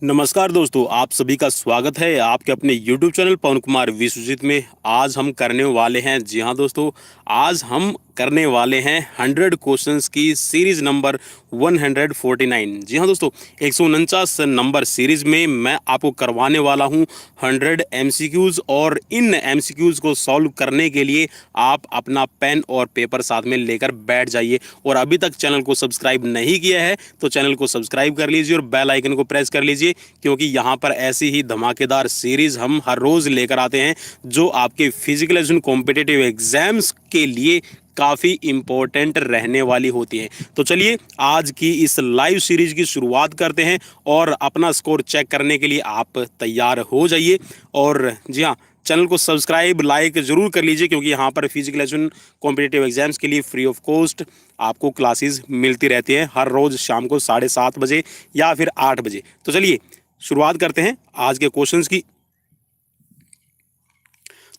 नमस्कार दोस्तों, आप सभी का स्वागत है आपके अपने YouTube चैनल पवन कुमार विश्वजीत में। आज हम करने वाले हैं, जी हाँ दोस्तों, आज हम करने वाले हैं 100 क्वेश्चंस की सीरीज नंबर 149। जी हाँ दोस्तों, 149 नंबर सीरीज में मैं आपको करवाने वाला हूं 100 MCQs, और इन MCQs को सॉल्व करने के लिए आप अपना पेन और पेपर साथ में लेकर बैठ जाइए। और अभी तक चैनल को सब्सक्राइब नहीं किया है तो चैनल को सब्सक्राइब कर लीजिए और बेल आइकन को प्रेस कर लीजिए, क्योंकि यहाँ पर ऐसी ही धमाकेदार सीरीज हम हर रोज लेकर आते हैं जो आपके फिजिकल एजुकेशन कॉम्पिटिटिव एग्जाम्स के लिए काफ़ी इंपॉर्टेंट रहने वाली होती है। तो चलिए आज की इस लाइव सीरीज की शुरुआत करते हैं और अपना स्कोर चेक करने के लिए आप तैयार हो जाइए। और जी हाँ, चैनल को सब्सक्राइब लाइक जरूर कर लीजिए, क्योंकि यहाँ पर फिजिकल एजुकेशन कॉम्पिटिटिव एग्जाम्स के लिए फ्री ऑफ कॉस्ट आपको क्लासेस मिलती रहती हैं हर रोज़ शाम को 7:30 बजे या फिर 8 बजे। तो चलिए शुरुआत करते हैं आज के क्वेश्चंस की।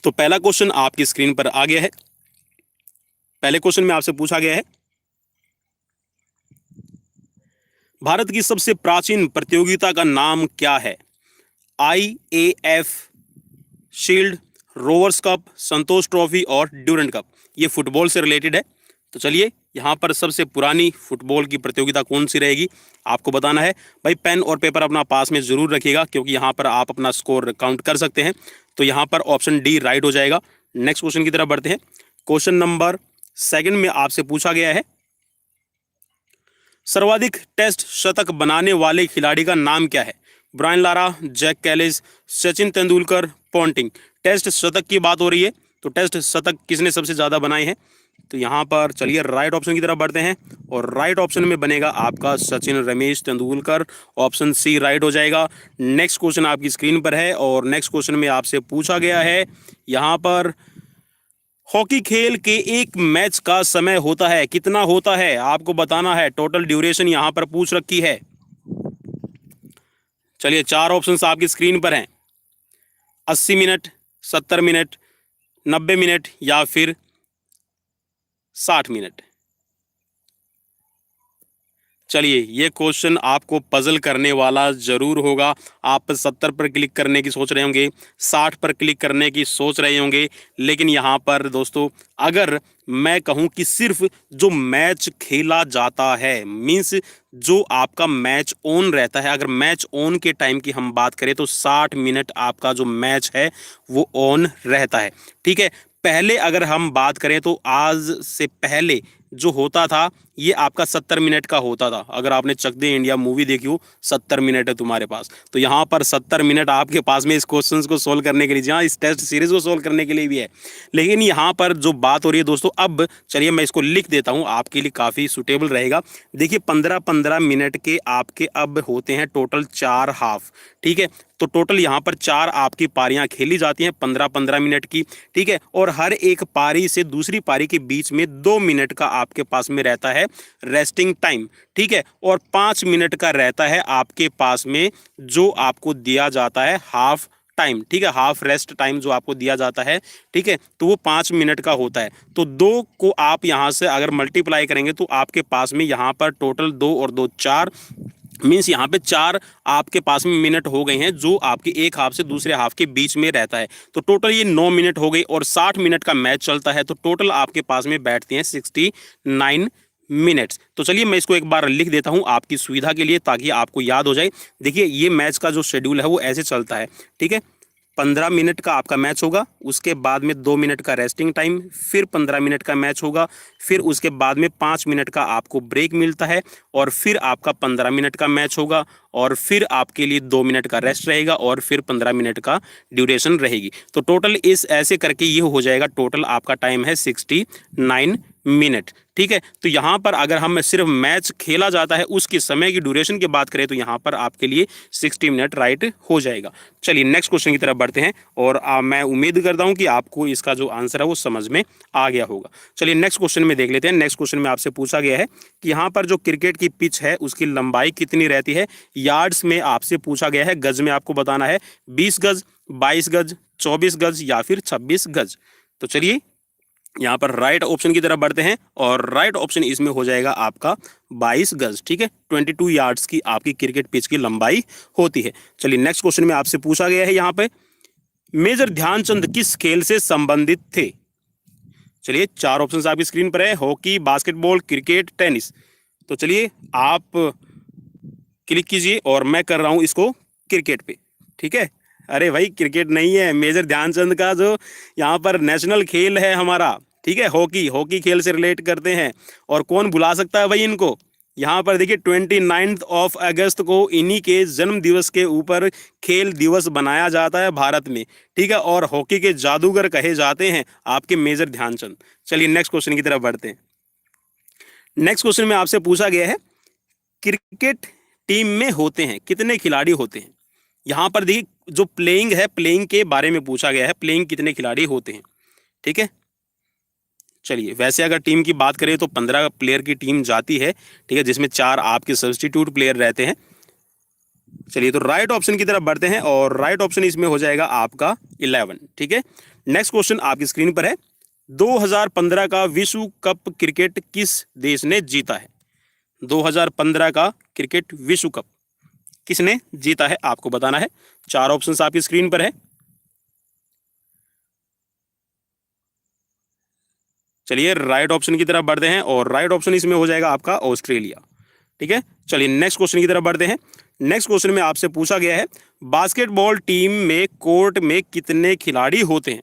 तो पहला क्वेश्चन आपकी स्क्रीन पर आ गया है। पहले क्वेश्चन में आपसे पूछा गया है, भारत की सबसे प्राचीन प्रतियोगिता का नाम क्या है? IAF शील्ड, रोवर्स कप, संतोष ट्रॉफी और ड्यूरेंट कप। ये फुटबॉल से रिलेटेड है। तो चलिए यहाँ पर सबसे पुरानी फुटबॉल की प्रतियोगिता कौन सी रहेगी आपको बताना है। भाई पेन और पेपर अपना पास में जरूर रखिएगा, क्योंकि यहाँ पर आप अपना स्कोर काउंट कर सकते हैं। तो यहाँ पर ऑप्शन डी राइट हो जाएगा। नेक्स्ट क्वेश्चन की तरफ बढ़ते हैं। क्वेश्चन नंबर 2 में आपसे पूछा गया है, सर्वाधिक टेस्ट शतक बनाने वाले खिलाड़ी का नाम क्या है? Brian Lara, Jack Kallis, Sachin Tendulkar, Ponting. Test शतक की बात हो रही है, तो टेस्ट शतक किसने सबसे ज्यादा बनाए हैं? तो यहाँ पर चलिए राइट ऑप्शन की तरफ बढ़ते हैं, और राइट ऑप्शन में बनेगा आपका Sachin Ramesh Tendulkar. Option C right हो जाएगा। नेक्स्ट क्वेश्चन आपकी स्क्रीन पर है, और नेक्स्ट क्वेश्चन में आपसे पूछा गया है यहाँ पर, हॉकी खेल के एक मैच का समय होता है कितना होता है? आपको बताना है। टोटल ड्यूरेशन यहां पर पूछ रखी है। चलिए 4 ऑप्शंस आपकी स्क्रीन पर हैं, 80 मिनट, 70 मिनट, 90 मिनट या फिर 60 मिनट। चलिए ये क्वेश्चन आपको पजल करने वाला जरूर होगा। आप 70 पर क्लिक करने की सोच रहे होंगे, 60 पर क्लिक करने की सोच रहे होंगे, लेकिन यहाँ पर दोस्तों अगर मैं कहूँ कि सिर्फ जो मैच खेला जाता है, मीन्स जो आपका मैच ऑन रहता है, अगर मैच ऑन के टाइम की हम बात करें तो 60 मिनट आपका जो मैच है वो ऑन रहता है। ठीक है, पहले अगर हम बात करें तो आज से पहले जो होता था ये आपका 70 मिनट का होता था। अगर आपने चक दे इंडिया मूवी देखी हो, 70 मिनट है तुम्हारे पास, तो यहाँ पर 70 मिनट आपके पास में इस क्वेश्चंस को सोल्व करने के लिए, जहाँ इस टेस्ट सीरीज को सोल्व करने के लिए भी है। लेकिन यहाँ पर जो बात हो रही है दोस्तों, अब चलिए मैं इसको लिख देता हूँ, आपके लिए काफ़ी सुटेबल रहेगा। देखिए 15-15 मिनट के आपके अब होते हैं टोटल 4 हाफ। ठीक है, तो टोटल यहाँ पर 4 आपकी पारियां खेली जाती हैं 15-15 मिनट की। ठीक है, और हर एक पारी से दूसरी पारी के बीच में 2 मिनट का आपके पास में रहता है रेस्टिंग टाइम। ठीक है, और 5 मिनट का रहता है आपके पास में जो आपको दिया जाता है हाफ टाइम। ठीक है, हाफ रेस्ट टाइम जो आपको दिया जाता है, ठीक है, तो वो 5 मिनट का होता है। तो 2 को आप यहाँ से अगर मल्टीप्लाई करेंगे तो आपके पास में यहाँ पर टोटल 2 और 2 4, मीन्स यहाँ पे 4 आपके पास में मिनट हो गए हैं जो आपके एक हाफ से दूसरे हाफ के बीच में रहता है। तो टोटल ये 9 मिनट हो गई, और 60 मिनट का मैच चलता है, तो टोटल आपके पास में बैठते हैं 69 मिनट्स। तो चलिए मैं इसको एक बार लिख देता हूँ आपकी सुविधा के लिए, ताकि आपको याद हो जाए। देखिए ये मैच का जो शेड्यूल है वो ऐसे चलता है। ठीक है, 15 मिनट का आपका मैच होगा, उसके बाद में 2 मिनट का रेस्टिंग टाइम, फिर 15 मिनट का मैच होगा, फिर उसके बाद में 5 मिनट का आपको ब्रेक मिलता है, और फिर आपका 15 मिनट का मैच होगा, और फिर आपके लिए 2 मिनट का रेस्ट रहेगा, और फिर 15 मिनट का ड्यूरेशन रहेगी। तो टोटल इस ऐसे करके ये हो जाएगा, टोटल आपका टाइम है 69 मिनट। ठीक है, तो यहाँ पर अगर हम सिर्फ मैच खेला जाता है उसके समय की ड्यूरेशन की बात करें तो यहाँ पर आपके लिए 60 मिनट राइट हो जाएगा। चलिए नेक्स्ट क्वेश्चन की तरफ बढ़ते हैं, और मैं उम्मीद करता हूँ कि आपको इसका जो आंसर है वो समझ में आ गया होगा। चलिए नेक्स्ट क्वेश्चन में देख लेते हैं। नेक्स्ट क्वेश्चन में आपसे पूछा गया है कि यहाँ पर जो क्रिकेट की पिच है उसकी लंबाई कितनी रहती है? यार्ड्स में आपसे पूछा गया है, गज में आपको बताना है, 20 गज, 22 गज, 24 गज या फिर 26 गज। तो चलिए यहाँ पर राइट ऑप्शन की तरफ बढ़ते हैं और राइट ऑप्शन इसमें हो जाएगा आपका 22 गज, ठीक है। 22 यार्ड्स की आपकी क्रिकेट पिच की लंबाई होती है। चलिए नेक्स्ट क्वेश्चन में आपसे पूछा गया है यहाँ पे, मेजर ध्यानचंद किस खेल से संबंधित थे? चलिए 4 ऑप्शन आपकी स्क्रीन पर है, हॉकी, बास्केटबॉल, क्रिकेट, टेनिस। तो चलिए आप क्लिक कीजिए और मैं कर रहा हूँ इसको क्रिकेट पे, ठीक है। अरे भाई क्रिकेट नहीं है, मेजर ध्यानचंद का जो यहाँ पर नेशनल खेल है हमारा, ठीक है, हॉकी। हॉकी खेल से रिलेट करते हैं और कौन भुला सकता है भाई इनको। यहाँ पर देखिए 29 अगस्त को इन्हीं के जन्म दिवस के ऊपर खेल दिवस बनाया जाता है भारत में, ठीक है। और हॉकी के जादूगर कहे जाते हैं आपके मेजर ध्यानचंद। चलिए नेक्स्ट क्वेश्चन की तरफ बढ़ते हैं। नेक्स्ट क्वेश्चन में आपसे पूछा गया है, क्रिकेट टीम में होते हैं कितने खिलाड़ी होते हैं? यहाँ पर देखिए जो प्लेइंग है, प्लेइंग के बारे में पूछा गया है, प्लेइंग कितने खिलाड़ी होते हैं, ठीक है। चलिए वैसे अगर टीम की बात करें तो 15 प्लेयर की टीम जाती है, ठीक है, जिसमें 4 आपके सब्स्टिट्यूट प्लेयर रहते हैं। चलिए तो राइट ऑप्शन की तरफ बढ़ते हैं और राइट ऑप्शन इसमें हो जाएगा आपका 11, ठीक है। नेक्स्ट क्वेश्चन आपकी स्क्रीन पर है, 2015 का विश्व कप क्रिकेट किस देश ने जीता है? 2015 का क्रिकेट विश्व कप किसने जीता है आपको बताना है। 4 ऑप्शंस आपकी स्क्रीन पर है। चलिए राइट ऑप्शन की तरफ बढ़ते हैं और राइट ऑप्शन इसमें हो जाएगा आपका ऑस्ट्रेलिया, ठीक है। चलिए नेक्स्ट क्वेश्चन की तरफ बढ़ते हैं। नेक्स्ट क्वेश्चन में आपसे पूछा गया है, बास्केटबॉल टीम में कोर्ट में कितने खिलाड़ी होते हैं?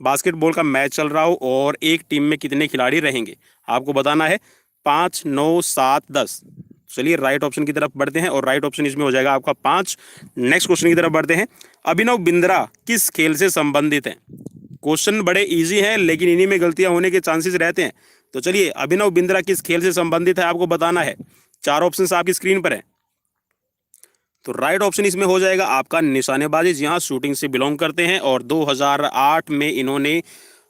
बास्केटबॉल का मैच चल रहा हो और एक टीम में कितने खिलाड़ी रहेंगे आपको बताना है। 5, 9, 7, 10। चलिए राइट ऑप्शन की तरफ बढ़ते हैं और राइट ऑप्शन इसमें हो जाएगा आपका 5। नेक्स्ट क्वेश्चन की तरफ बढ़ते हैं, अभिनव बिंद्रा किस खेल से संबंधित है? क्वेश्चन बड़े इजी हैं लेकिन इन्हीं में गलतियां होने के चांसेस रहते हैं। तो चलिए अभिनव बिंद्रा किस खेल से संबंधित है आपको बताना है। 4 ऑप्शन आपकी स्क्रीन पर है। तो राइट ऑप्शन इसमें हो जाएगा आपका निशानेबाजी, जी हाँ, शूटिंग से बिलोंग करते हैं। और 2008 में इन्होंने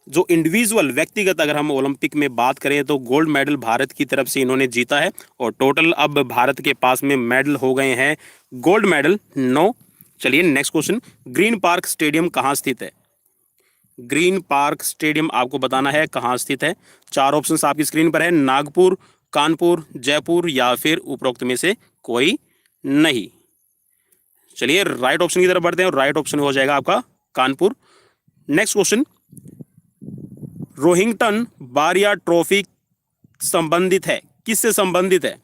जो इंडिविजुअल व्यक्तिगत अगर हम ओलंपिक में बात करें तो गोल्ड मेडल भारत की तरफ से इन्होंने जीता है। और टोटल अब भारत के पास में मेडल हो गए हैं गोल्ड मेडल 9। चलिए next question, green park stadium कहाँ स्थित है? ग्रीन पार्क स्टेडियम आपको बताना है कहाँ स्थित है। 4 ऑप्शंस आपकी स्क्रीन पर है, नागपुर, कानपुर, जयपुर या फिर उपरोक्त में से कोई नहीं। चलिए राइट ऑप्शन की तरफ बढ़ते हैं और राइट ऑप्शन हो जाएगा आपका कानपुर। नेक्स्ट क्वेश्चन, रोहिंग्टन बारिया ट्रॉफी संबंधित है, किससे संबंधित है?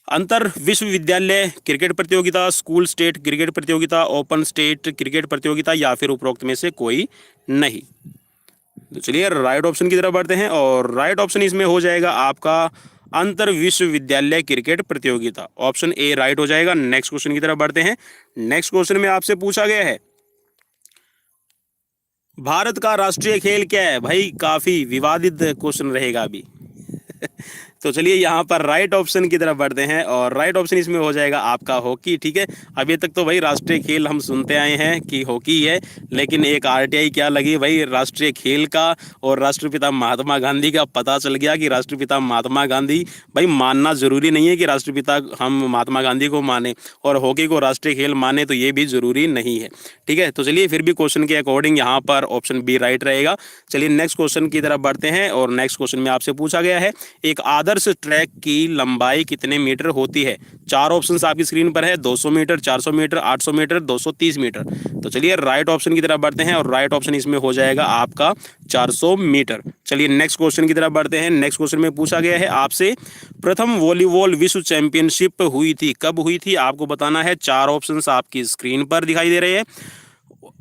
अंतर विश्वविद्यालय क्रिकेट प्रतियोगिता, स्कूल स्टेट क्रिकेट प्रतियोगिता, ओपन स्टेट क्रिकेट प्रतियोगिता या फिर उपरोक्त में से कोई नहीं। तो चलिए राइट ऑप्शन की तरफ बढ़ते हैं और राइट ऑप्शन इसमें हो जाएगा आपका अंतर विश्वविद्यालय क्रिकेट प्रतियोगिता। ऑप्शन ए राइट हो जाएगा। नेक्स्ट क्वेश्चन की तरफ बढ़ते हैं। नेक्स्ट क्वेश्चन में आपसे पूछा गया है, भारत का राष्ट्रीय खेल क्या है? भाई काफी विवादित क्वेश्चन रहेगा अभी तो चलिए यहाँ पर राइट ऑप्शन की तरफ बढ़ते हैं और राइट ऑप्शन इसमें हो जाएगा आपका हॉकी, ठीक है। अभी तक तो भाई राष्ट्रीय खेल हम सुनते आए हैं कि हॉकी है, लेकिन एक आरटीआई क्या लगी भाई राष्ट्रीय खेल का और राष्ट्रपिता महात्मा गांधी का पता चल गया कि राष्ट्रपिता महात्मा गांधी, भाई मानना जरूरी नहीं है कि राष्ट्रपिता हम महात्मा गांधी को माने और हॉकी को राष्ट्रीय खेल माने, तो ये भी जरूरी नहीं है, ठीक है। तो चलिए फिर भी क्वेश्चन के अकॉर्डिंग यहाँ पर ऑप्शन बी राइट रहेगा। चलिए नेक्स्ट क्वेश्चन की तरफ बढ़ते हैं और नेक्स्ट क्वेश्चन में आपसे पूछा गया है, एक आदर्श ट्रैक की लंबाई कितने मीटर होती है? 4 ऑप्शंस आपकी स्क्रीन पर है, 200 मीटर, 400 मीटर, 800 मीटर, 230 मीटर। तो चलिए राइट ऑप्शन की तरफ बढ़ते हैं और राइट ऑप्शन इसमें हो जाएगा आपका 400 मीटर। चलिए नेक्स्ट क्वेश्चन की तरफ बढ़ते हैं। नेक्स्ट क्वेश्चन में पूछा गया है आपसे, प्रथम वॉलीबॉल विश्व चैंपियनशिप हुई थी, कब हुई थी आपको बताना है। 4 ऑप्शंस आपकी स्क्रीन पर दिखाई दे रहे हैं,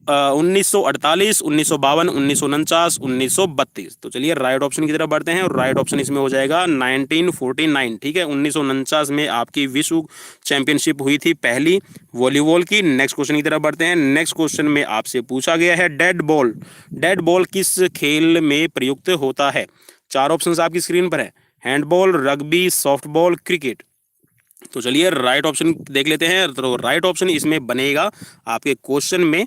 1948, 1952, 1949, 1932। तो चलिए राइट ऑप्शन की तरफ बढ़ते हैं और राइट ऑप्शन इसमें हो जाएगा 1949, ठीक है। 1949 में आपकी विश्व चैंपियनशिप हुई थी पहली वॉलीबॉल की। नेक्स्ट क्वेश्चन की तरफ बढ़ते हैं। नेक्स्ट क्वेश्चन में आपसे पूछा गया है, डेड बॉल, डेड बॉल किस खेल में प्रयुक्त होता है? 4 ऑप्शन आपकी स्क्रीन पर है, हैंडबॉल, रग्बी, सॉफ्टबॉल, क्रिकेट। तो चलिए राइट ऑप्शन देख लेते हैं। तो राइट ऑप्शन इसमें बनेगा आपके क्वेश्चन में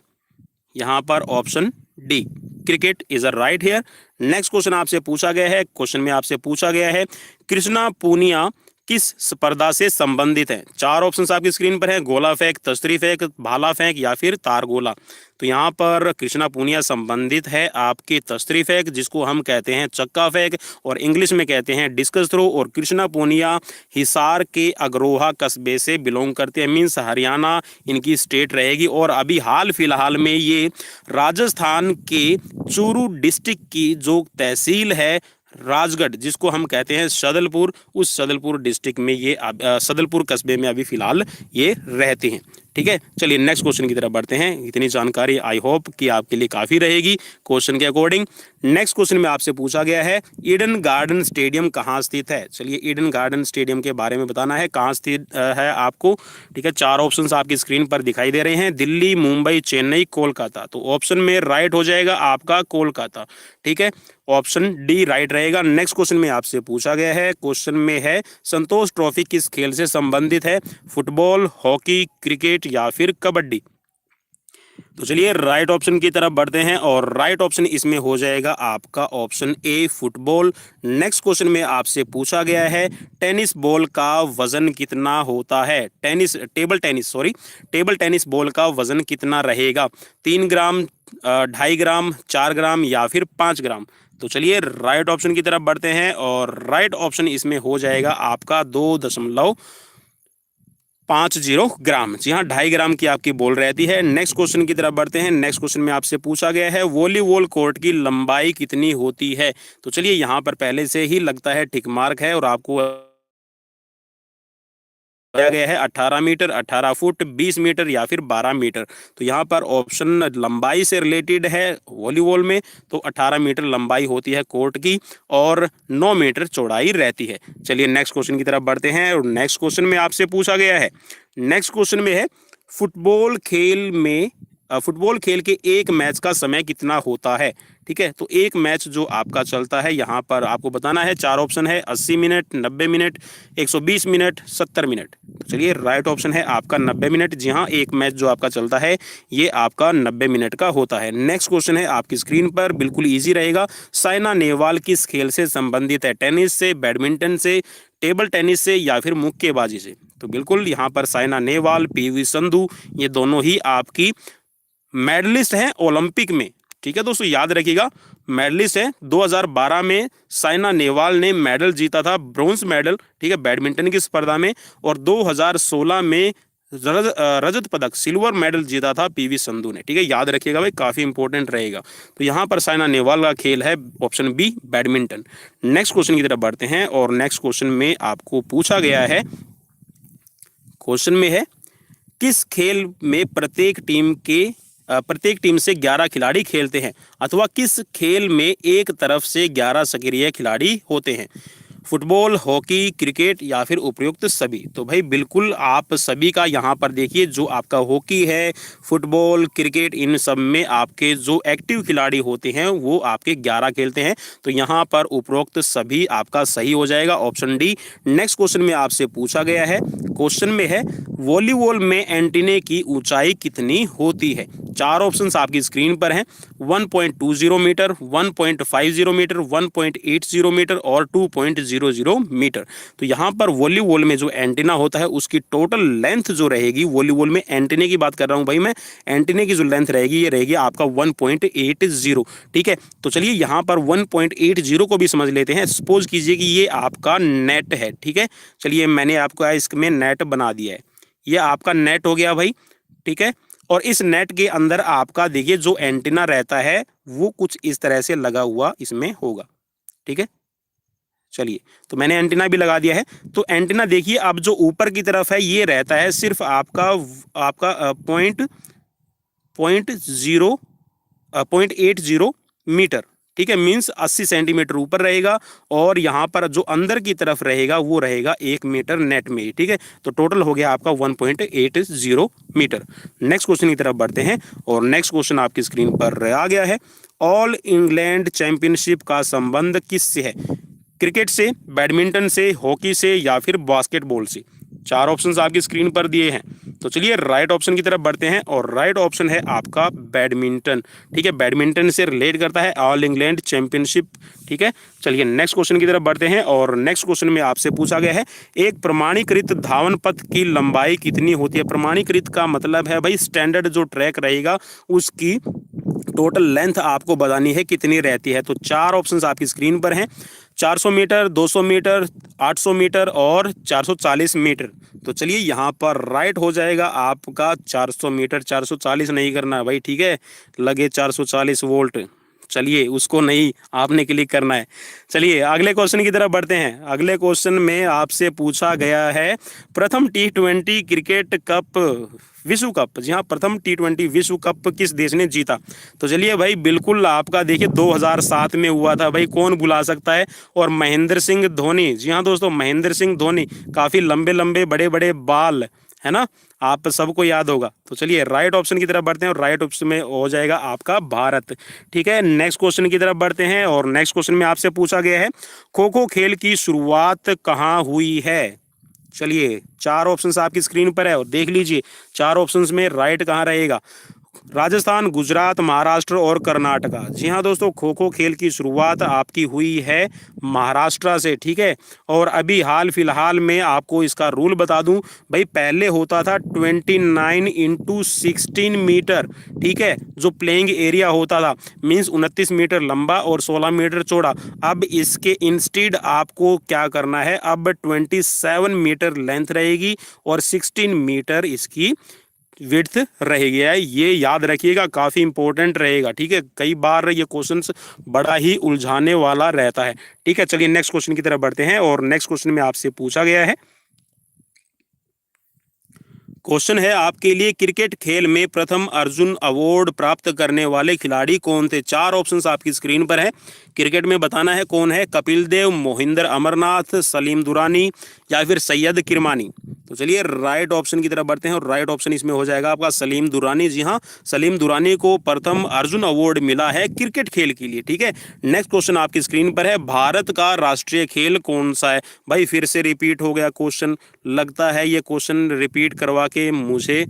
यहाँ पर option D, cricket is a right here. Next question आपसे पूछा गया है, क्वेश्चन में आपसे पूछा गया है, कृष्णा पूनिया किस स्पर्धा से संबंधित है? चार ऑप्शंस आपकी स्क्रीन पर है, गोला फेंक, तस्तरी फेंक, भाला फेंक या फिर तारगोला। तो यहाँ पर कृष्णा पूनिया संबंधित है आपके तस्तरी फेंक, जिसको हम कहते हैं चक्का फेंक और इंग्लिश में कहते हैं डिस्कस थ्रो। और कृष्णा पूनिया हिसार के अग्रोहा कस्बे से बिलोंग करते हैं, मीन्स हरियाणा इनकी स्टेट रहेगी। और अभी हाल फिलहाल में ये राजस्थान के चूरू डिस्ट्रिक्ट की जो तहसील है राजगढ़, जिसको हम कहते हैं सदलपुर, उस सदलपुर डिस्ट्रिक्ट में ये सदलपुर कस्बे में अभी फिलहाल ये रहते हैं। ठीक है, चलिए नेक्स्ट क्वेश्चन की तरफ बढ़ते हैं। इतनी जानकारी आई होप कि आपके लिए काफ़ी रहेगी क्वेश्चन के अकॉर्डिंग। नेक्स्ट क्वेश्चन में आपसे पूछा गया है ईडन गार्डन स्टेडियम कहाँ स्थित है? चलिए ईडन गार्डन स्टेडियम के बारे में बताना है, कहाँ स्थित है आपको। ठीक है, चार ऑप्शंस आपकी स्क्रीन पर दिखाई दे रहे हैं, दिल्ली, मुंबई, चेन्नई, कोलकाता। तो ऑप्शन में राइट हो जाएगा आपका कोलकाता। ठीक है, ऑप्शन डी राइट रहेगा। नेक्स्ट क्वेश्चन में आपसे पूछा गया है, क्वेश्चन में है संतोष ट्रॉफी किस खेल से संबंधित है? फुटबॉल, हॉकी, क्रिकेट या फिर कबड्डी। तो चलिए राइट ऑप्शन की तरफ बढ़ते हैं और राइट ऑप्शन इसमें हो जाएगा आपका option A football. Next question में आपसे पूछा गया है टेनिस बॉल का वजन कितना होता है? टेबल टेनिस बॉल का वजन कितना रहेगा? 3 ग्राम, 2.5 ग्राम, 4 ग्राम या फिर 5 ग्राम। तो चलिए राइट ऑप्शन की तरफ बढ़ते हैं और राइट ऑप्शन इसमें हो जाएगा आपका 2.50 ग्राम। जी हाँ, 2.5 ग्राम की आपकी बॉल रहती है। नेक्स्ट क्वेश्चन की तरफ बढ़ते हैं। नेक्स्ट क्वेश्चन में आपसे पूछा गया है वॉलीबॉल कोर्ट की लंबाई कितनी होती है? तो चलिए यहाँ पर पहले से ही लगता है टिक मार्क है और आपको दिया गया है 18 मीटर, 18 फुट, 20 मीटर या फिर 12 मीटर। तो यहाँ पर ऑप्शन लंबाई से रिलेटेड है वॉलीबॉल में, तो 18 मीटर लंबाई होती है कोर्ट की और 9 मीटर चौड़ाई रहती है। चलिए नेक्स्ट क्वेश्चन की तरफ बढ़ते हैं और नेक्स्ट क्वेश्चन में आपसे पूछा गया है, नेक्स्ट क्वेश्चन में है फुटबॉल खेल के एक मैच का समय कितना होता है? ठीक है, तो एक मैच जो आपका चलता है यहाँ पर आपको बताना है। चार ऑप्शन है 80 मिनट, 90 मिनट, 120 मिनट, 70 मिनट। तो चलिए राइट ऑप्शन है आपका 90 मिनट। जी हाँ, एक मैच जो आपका चलता है ये आपका 90 मिनट का होता है। नेक्स्ट क्वेश्चन है आपकी स्क्रीन पर, बिल्कुल ईजी रहेगा। साइना नेहवाल किस खेल से संबंधित है? टेनिस से, बैडमिंटन से, टेबल टेनिस से या फिर मुक्केबाजी से। तो बिल्कुल यहाँ पर साइना नेहवाल, पीवी संधू, ये दोनों ही आपकी मेडलिस्ट हैं ओलंपिक में। ठीक है दोस्तों, याद रखिएगा मेडलिस्ट है। 2012 में साइना नेहवाल ने मेडल जीता था, ब्रोंज मेडल, ठीक है, बैडमिंटन की स्पर्धा में। और 2016 में रजत पदक, सिल्वर मेडल जीता था पीवी संधू ने। ठीक है, याद रखिएगा भाई, काफ़ी इंपॉर्टेंट रहेगा। तो यहाँ पर साइना नेहवाल का खेल है option B badminton. Next question की तरफ बढ़ते हैं और नेक्स्ट क्वेश्चन में आपको पूछा गया है, क्वेश्चन में है किस खेल में प्रत्येक टीम से 11 खिलाड़ी खेलते हैं, अथवा किस खेल में एक तरफ से 11 सक्रिय खिलाड़ी होते हैं? फुटबॉल, हॉकी, क्रिकेट या फिर उपयुक्त सभी। तो भाई बिल्कुल आप सभी का यहाँ पर देखिए, जो आपका हॉकी है, फुटबॉल, क्रिकेट, इन सब में आपके जो एक्टिव खिलाड़ी होते हैं वो आपके 11 खेलते हैं। तो यहाँ पर उपरोक्त सभी आपका सही हो जाएगा, ऑप्शन डी। नेक्स्ट क्वेश्चन में आपसे पूछा गया है, क्वेश्चन में है वॉलीबॉल में एंटीने की ऊंचाई कितनी होती है? चार ऑप्शंस आपकी स्क्रीन पर हैं, 1.20 मीटर, 1.50 मीटर, 1.80 मीटर और 2.00 मीटर। तो यहाँ पर वॉलीबॉल में जो एंटीना होता है उसकी टोटल लेंथ जो रहेगी, वॉलीबॉल में एंटीने की बात कर रहा हूँ भाई मैं, एंटीने की जो लेंथ रहेगी ये रहेगी आपका 1.80। ठीक है, तो चलिए यहाँ पर 1.80 को भी समझ लेते हैं। सपोज कीजिए कि ये आपका नेट है। ठीक है, चलिए मैंने आपको इसमें नेट बना दिया है, ये आपका नेट हो गया भाई। ठीक है, और इस नेट के अंदर आपका देखिए जो एंटीना रहता है वो कुछ इस तरह से लगा हुआ इसमें होगा। ठीक है, चलिए तो मैंने एंटीना भी लगा दिया है। तो एंटीना देखिए अब जो ऊपर की तरफ है ये रहता है सिर्फ आपका 0.80 मीटर। ठीक है, मीन्स 80 सेंटीमीटर ऊपर रहेगा और यहाँ पर जो अंदर की तरफ रहेगा वो रहेगा 1 मीटर नेट में। ठीक है, तो टोटल हो गया आपका 1.80 मीटर। नेक्स्ट क्वेश्चन की तरफ बढ़ते हैं और नेक्स्ट क्वेश्चन आपकी स्क्रीन पर आ गया है, ऑल इंग्लैंड चैंपियनशिप का संबंध किससे है? क्रिकेट से, बैडमिंटन से, हॉकी से या फिर बास्केटबॉल से। चार ऑप्शंस आपकी स्क्रीन पर दिए हैं, तो चलिए राइट ऑप्शन की तरफ बढ़ते हैं और राइट ऑप्शन है आपका बैडमिंटन। ठीक है, बैडमिंटन से रिलेट करता है ऑल इंग्लैंड चैंपियनशिप। ठीक है, चलिए नेक्स्ट क्वेश्चन की तरफ बढ़ते हैं और नेक्स्ट क्वेश्चन में आपसे पूछा गया है एक प्रमाणीकृत धावन पथ की लंबाई कितनी होती है। प्रमाणीकृत का मतलब है भाई स्टैंडर्ड जो ट्रैक रहेगा उसकी टोटल लेंथ आपको बतानी है कितनी रहती है। तो चार ऑप्शंस आपकी स्क्रीन पर हैं, 400 मीटर, 200 मीटर, 800 मीटर और 440 मीटर। तो चलिए यहाँ पर राइट हो जाएगा आपका 400 मीटर। 440 नहीं करना है भाई, ठीक है, लगे 440 वोल्ट, चलिए उसको नहीं, आपने क्लिक करना है। चलिए अगले क्वेश्चन की तरफ बढ़ते हैं। अगले क्वेश्चन में आपसे पूछा गया है प्रथम T20 क्रिकेट कप विश्व कप, जी हाँ, प्रथम T20 विश्व कप किस देश ने जीता। तो चलिए भाई बिल्कुल आपका देखिए 2007 में हुआ था भाई, कौन भुला सकता है। और महेंद्र सिंह धोनी, जी हाँ दोस्तों, महेंद्र सिंह धोनी, काफ़ी लंबे लंबे बड़े बड़े बाल, है ना, आप सबको याद होगा। तो चलिए राइट ऑप्शन की तरफ बढ़ते हैं और राइट ऑप्शन में हो जाएगा आपका भारत। ठीक है, नेक्स्ट क्वेश्चन की तरफ बढ़ते हैं और नेक्स्ट क्वेश्चन में आपसे पूछा गया है खो खो खेल की शुरुआत कहाँ हुई है। चलिए चार ऑप्शंस आपकी स्क्रीन पर है और देख लीजिए चार ऑप्शंस में राइट कहाँ रहेगा। राजस्थान, गुजरात, महाराष्ट्र और कर्नाटका। जी हाँ दोस्तों, खो खो खेल की शुरुआत आपकी हुई है महाराष्ट्र से। ठीक है, और अभी हाल फिलहाल में आपको इसका रूल बता दूं भाई, पहले होता था 29x16 मीटर। ठीक है, जो प्लेइंग एरिया होता था, मीन्स 29 मीटर लंबा और 16 मीटर चौड़ा। अब इसके इंस्टेड आपको क्या करना है, अब 27 मीटर लेंथ रहेगी और 16 मीटर इसकी विड्थ रहेगी। ये याद रखिएगा, काफ़ी इंपॉर्टेंट रहेगा। ठीक है, कई बार ये क्वेश्चंस बड़ा ही उलझाने वाला रहता है। ठीक है, चलिए नेक्स्ट क्वेश्चन की तरफ बढ़ते हैं और नेक्स्ट क्वेश्चन में आपसे पूछा गया है, क्वेश्चन है आपके लिए क्रिकेट खेल में प्रथम अर्जुन अवार्ड प्राप्त करने वाले खिलाड़ी कौन थे। चार ऑप्शंस आपकी स्क्रीन पर है, क्रिकेट में बताना है कौन है, कपिल देव, मोहिंदर अमरनाथ, सलीम दुरानी या फिर सैयद किरमानी। तो चलिए राइट ऑप्शन की तरफ बढ़ते हैं और राइट ऑप्शन इसमें हो जाएगा आपका सलीम दुरानी। जी हाँ, सलीम दुरानी को प्रथम अर्जुन अवार्ड मिला है क्रिकेट खेल के लिए। ठीक है, नेक्स्ट क्वेश्चन आपकी स्क्रीन पर है, भारत का राष्ट्रीय खेल कौन सा है। भाई फिर से रिपीट हो गया क्वेश्चन, लगता है ये क्वेश्चन रिपीट करवा के मुझे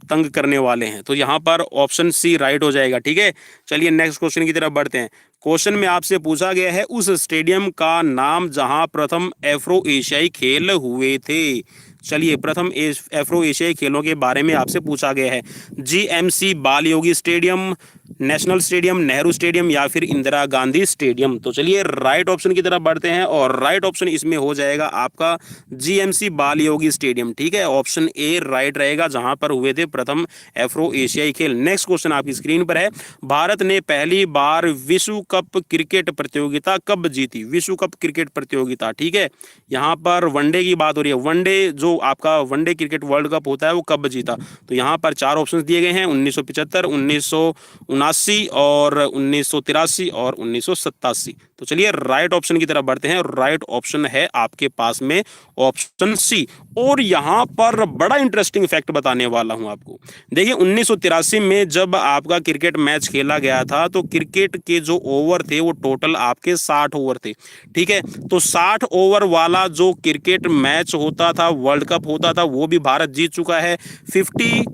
तंग करने वाले हैं। तो यहाँ पर ऑप्शन सी राइट हो जाएगा। ठीक है, चलिए नेक्स्ट क्वेश्चन की तरफ बढ़ते हैं। क्वेश्चन में आपसे पूछा गया है उस स्टेडियम का नाम जहां प्रथम एफ्रो एशियाई खेल हुए थे। चलिए प्रथम एफ्रो एशियाई खेलों के बारे में आपसे पूछा गया है, GMC Bal Yogi stadium, national stadium, Nehru stadium या फिर इंदिरा गांधी स्टेडियम। तो चलिए राइट ऑप्शन की तरफ बढ़ते हैं और राइट ऑप्शन इसमें हो जाएगा आपका GMC बाल योगी स्टेडियम। ठीक है, ऑप्शन ए राइट रहेगा, जहां पर हुए थे प्रथम एफ्रो एशियाई खेल। नेक्स्ट क्वेश्चन आपकी स्क्रीन पर है, भारत ने पहली बार विश्व कप क्रिकेट प्रतियोगिता कब जीती। विश्व कप क्रिकेट प्रतियोगिता, ठीक है, यहाँ पर वनडे की बात हो रही है। वनडे जो आपका वनडे क्रिकेट वर्ल्ड कप होता है वो कब जीता। तो यहाँ पर चार ऑप्शंस दिए गए हैं, 1975, 1979 और 1983 और 1987। तो चलिए राइट ऑप्शन की तरफ बढ़ते हैं। राइट ऑप्शन है आपके पास में ऑप्शन सी। और यहाँ पर बड़ा इंटरेस्टिंग फैक्ट बताने वाला हूँ आपको। देखिए 1983 में जब आपका क्रिकेट मैच खेला गया था तो क्रिकेट के जो ओवर थे वो टोटल आपके 60 ओवर थे। ठीक है, तो 60 ओवर वाला जो क्रिकेट मैच होता था, वर्ल्ड कप होता था, वो भी भारत जीत चुका है। 50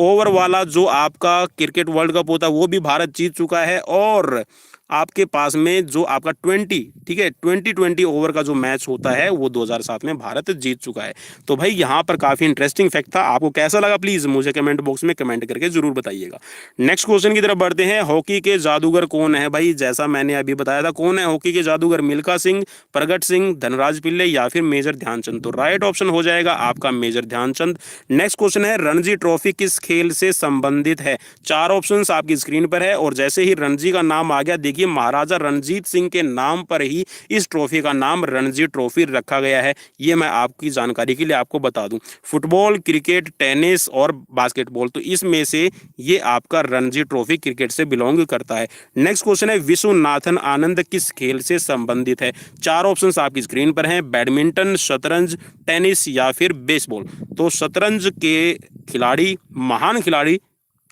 ओवर वाला जो आपका क्रिकेट वर्ल्ड कप होता है वो भी भारत जीत चुका है। और आपके पास में जो आपका 20, ठीक है, 20 ओवर का जो मैच होता है वो 2007 में भारत जीत चुका है। तो भाई यहाँ पर काफ़ी इंटरेस्टिंग फैक्ट था। आपको कैसा लगा प्लीज़ मुझे कमेंट बॉक्स में कमेंट करके जरूर बताइएगा। नेक्स्ट क्वेश्चन की तरफ बढ़ते हैं। हॉकी के जादूगर कौन है। भाई जैसा मैंने अभी बताया था, कौन है हॉकी के जादूगर, मिल्खा सिंह, प्रगट सिंह, धनराज पिल्ले या फिर मेजर ध्यानचंद। तो राइट ऑप्शन हो जाएगा आपका मेजर ध्यानचंद। नेक्स्ट क्वेश्चन है, रणजी ट्रॉफी किस खेल से संबंधित है। चार ऑप्शन आपकी स्क्रीन पर है और जैसे ही रणजी का नाम आ गया, देखिए महाराजा रणजीत सिंह के नाम पर ही इस ट्रॉफी का नाम रणजी ट्रॉफी रखा गया है। ये मैं आपकी जानकारी के लिए आपको बता दूं। फुटबॉल, क्रिकेट, टेनिस और बास्केटबॉल, तो इसमें से ये आपका रणजी ट्रॉफी क्रिकेट से बिलोंग करता है। नेक्स्ट क्वेश्चन है, विश्वनाथन आनंद किस खेल से संबंधित है। चार ऑप्शंस आपकी स्क्रीन पर हैं, बैडमिंटन, शतरंज, टेनिस या फिर बेसबॉल। तो शतरंज के खिलाड़ी, महान खिलाड़ी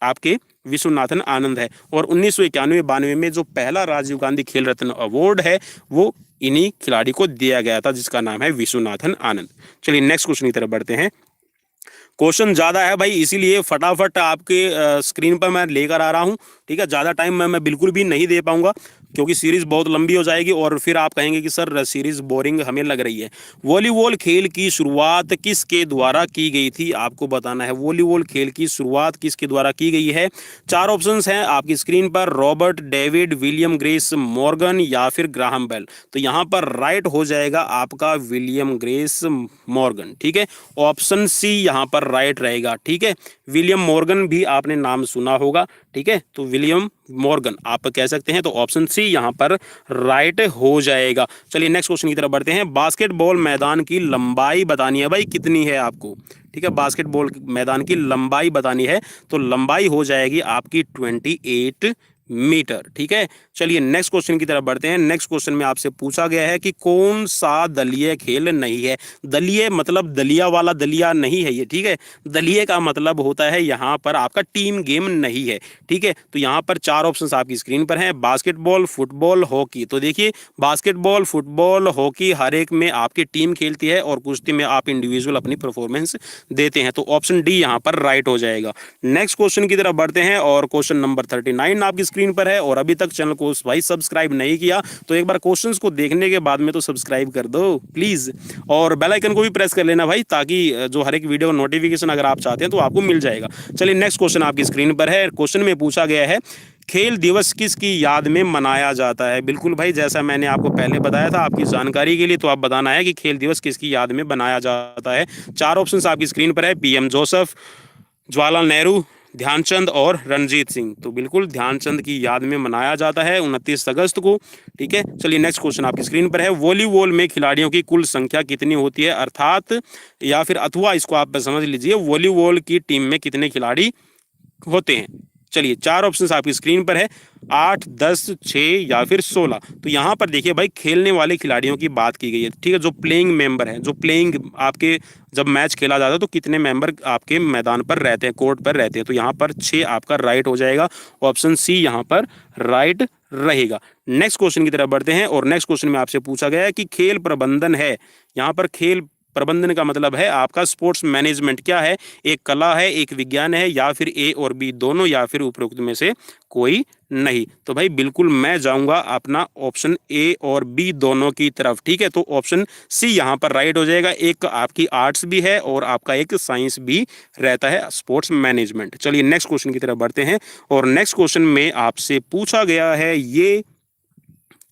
आपके विश्वनाथन आनंद है। और 1991-92 में जो पहला राजीव गांधी खेल रत्न अवार्ड है वो इन्हीं खिलाड़ी को दिया गया था, जिसका नाम है विश्वनाथन आनंद। चलिए नेक्स्ट क्वेश्चन की तरफ बढ़ते हैं। क्वेश्चन ज़्यादा है भाई, इसीलिए फटाफट आपके स्क्रीन पर मैं लेकर आ रहा हूँ। ठीक है, ज़्यादा टाइम मैं बिल्कुल भी नहीं दे पाऊंगा, क्योंकि सीरीज़ बहुत लंबी हो जाएगी और फिर आप कहेंगे कि सर सीरीज़ बोरिंग हमें लग रही है। वॉलीबॉल खेल की शुरुआत किसके द्वारा की गई थी, आपको बताना है। वॉलीबॉल खेल की शुरुआत किसके द्वारा की गई है। 4 ऑप्शंस हैं आपकी स्क्रीन पर, Robert, David, William grace Morgan या फिर ग्राहम बेल। तो यहाँ पर राइट हो जाएगा आपका विलियम ग्रेस मॉर्गन। ठीक है, ऑप्शन सी यहाँ पर राइट रहेगा। ठीक है, विलियम मॉर्गन भी आपने नाम सुना होगा। ठीक है, तो विलियम मॉर्गन आप कह सकते हैं, तो ऑप्शन सी यहाँ पर राइट हो जाएगा। चलिए नेक्स्ट क्वेश्चन की तरफ बढ़ते हैं। बास्केटबॉल मैदान की लंबाई बतानी है भाई, कितनी है आपको। ठीक है, बास्केटबॉल मैदान की लंबाई बतानी है, तो लंबाई हो जाएगी आपकी 28 मीटर। ठीक है, चलिए नेक्स्ट क्वेश्चन की तरफ बढ़ते हैं। नेक्स्ट क्वेश्चन में आपसे पूछा गया है कि कौन सा दलीय खेल नहीं है। दलीय मतलब दलिया वाला दलिया नहीं है ये। ठीक है, दलीय का मतलब होता है यहाँ पर आपका टीम गेम नहीं है। ठीक है, तो यहाँ पर 4 ऑप्शंस आपकी स्क्रीन पर हैं, बास्केटबॉल, फुटबॉल, हॉकी। तो देखिए बास्केटबॉल, फुटबॉल, हॉकी हर एक में आपकी टीम खेलती है और कुश्ती में आप इंडिविजुअल अपनी परफॉर्मेंस देते हैं, तो ऑप्शन डी यहाँ पर राइट हो जाएगा। नेक्स्ट क्वेश्चन की तरफ बढ़ते हैं और क्वेश्चन नंबर 39 आपकी स्क्रीन पर है, और अभी तक चैनल को भाई सब्सक्राइब नहीं किया तो एक बार क्वेश्चंस को देखने के बाद में तो सब्सक्राइब कर दो प्लीज, और बेल आइकन को भी प्रेस कर लेना भाई, ताकि जो हर एक वीडियो नोटिफिकेशन अगर आप चाहते हैं तो आपको मिल जाएगा। चलिए नेक्स्ट क्वेश्चन आपकी स्क्रीन पर है। क्वेश्चन में पूछा गया है खेल दिवस किसकी याद में मनाया जाता है। बिल्कुल भाई, जैसा मैंने आपको पहले बताया था आपकी जानकारी के लिए, तो आप बताना है कि खेल दिवस किसकी याद में बनाया जाता है। 4 ऑप्शंस आपकी स्क्रीन पर है, पीएम जोसेफ, जवाहरलाल नेहरू, ध्यानचंद और रणजीत सिंह। तो बिल्कुल ध्यानचंद की याद में मनाया जाता है 29 अगस्त को। ठीक है, चलिए नेक्स्ट क्वेश्चन आपकी स्क्रीन पर है। वॉलीबॉल में खिलाड़ियों की कुल संख्या कितनी होती है, अर्थात या फिर अथवा इसको आप समझ लीजिए, वॉलीबॉल की टीम में कितने खिलाड़ी होते हैं। चलिए 4 ऑप्शंस आपकी स्क्रीन पर है, 8, 10, 6 या फिर 16। तो यहाँ पर देखिए भाई खेलने वाले खिलाड़ियों की बात की गई है। ठीक है, जो प्लेइंग मेंबर हैं, जो प्लेइंग आपके जब मैच खेला जाता है तो कितने मेंबर आपके मैदान पर रहते हैं, कोर्ट पर रहते हैं, तो यहाँ पर 6 आपका राइट हो जाएगा। ऑप्शन सी यहाँ पर राइट रहेगा। नेक्स्ट क्वेश्चन की तरफ बढ़ते हैं और नेक्स्ट क्वेश्चन में आपसे पूछा गया है कि खेल प्रबंधन है। यहाँ पर खेल प्रबंधन का मतलब है आपका स्पोर्ट्स मैनेजमेंट क्या है, एक कला है, एक विज्ञान है, या फिर ए और बी दोनों, या फिर उपरोक्त में से कोई नहीं। तो भाई बिल्कुल मैं जाऊंगा अपना ऑप्शन ए और बी दोनों की तरफ। ठीक है, तो ऑप्शन सी यहाँ पर राइट हो जाएगा। एक आपकी आर्ट्स भी है और आपका एक साइंस भी रहता है, स्पोर्ट्स मैनेजमेंट। चलिए नेक्स्ट क्वेश्चन की तरफ बढ़ते हैं और नेक्स्ट क्वेश्चन में आपसे पूछा गया है ये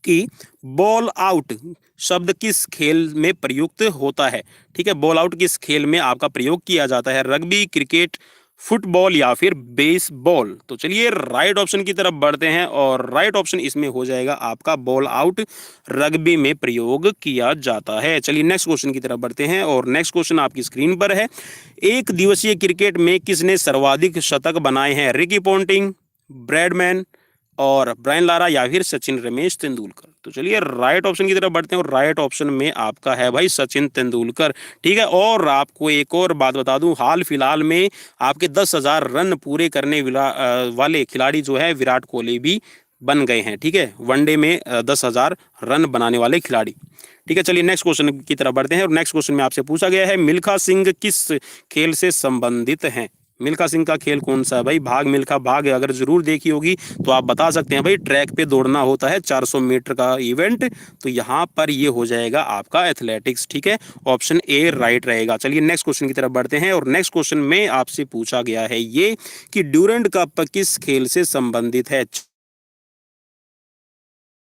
कि बॉल आउट शब्द किस खेल में प्रयुक्त होता है। ठीक है, बॉल आउट किस खेल में आपका प्रयोग किया जाता है, रग्बी, क्रिकेट, फुटबॉल या फिर बेसबॉल। तो चलिए राइट ऑप्शन की तरफ बढ़ते हैं और राइट ऑप्शन इसमें हो जाएगा आपका बॉल आउट रग्बी में प्रयोग किया जाता है। चलिए नेक्स्ट क्वेश्चन की तरफ बढ़ते हैं और नेक्स्ट क्वेश्चन आपकी स्क्रीन पर है। एक दिवसीय क्रिकेट में किसने सर्वाधिक शतक बनाए हैं, रिकी पॉन्टिंग, ब्रैडमैन और ब्रायन लारा या फिर सचिन रमेश तेंदुलकर। तो चलिए राइट ऑप्शन की तरफ बढ़ते हैं और राइट ऑप्शन में आपका है भाई सचिन तेंदुलकर। ठीक है, और आपको एक और बात बता दूं, हाल फिलहाल में आपके 10,000 रन पूरे करने वाले खिलाड़ी जो है विराट कोहली भी बन गए हैं। ठीक है, वनडे में 10,000 रन बनाने वाले खिलाड़ी। ठीक है, चलिए नेक्स्ट क्वेश्चन की तरफ बढ़ते हैं और नेक्स्ट क्वेश्चन में आपसे पूछा गया है मिल्खा सिंह किस खेल से संबंधित हैं। मिल्खा सिंह का खेल कौन सा है भाई, भाग मिल्खा भाग अगर जरूर देखी होगी तो आप बता सकते हैं भाई, ट्रैक पे दौड़ना होता है 400 मीटर का इवेंट, तो यहाँ पर ये हो जाएगा आपका एथलेटिक्स। ठीक है, ऑप्शन ए राइट रहेगा। चलिए नेक्स्ट क्वेश्चन की तरफ बढ़ते हैं और नेक्स्ट क्वेश्चन में आपसे पूछा गया है ये कि ड्यूरेंट कप किस खेल से संबंधित है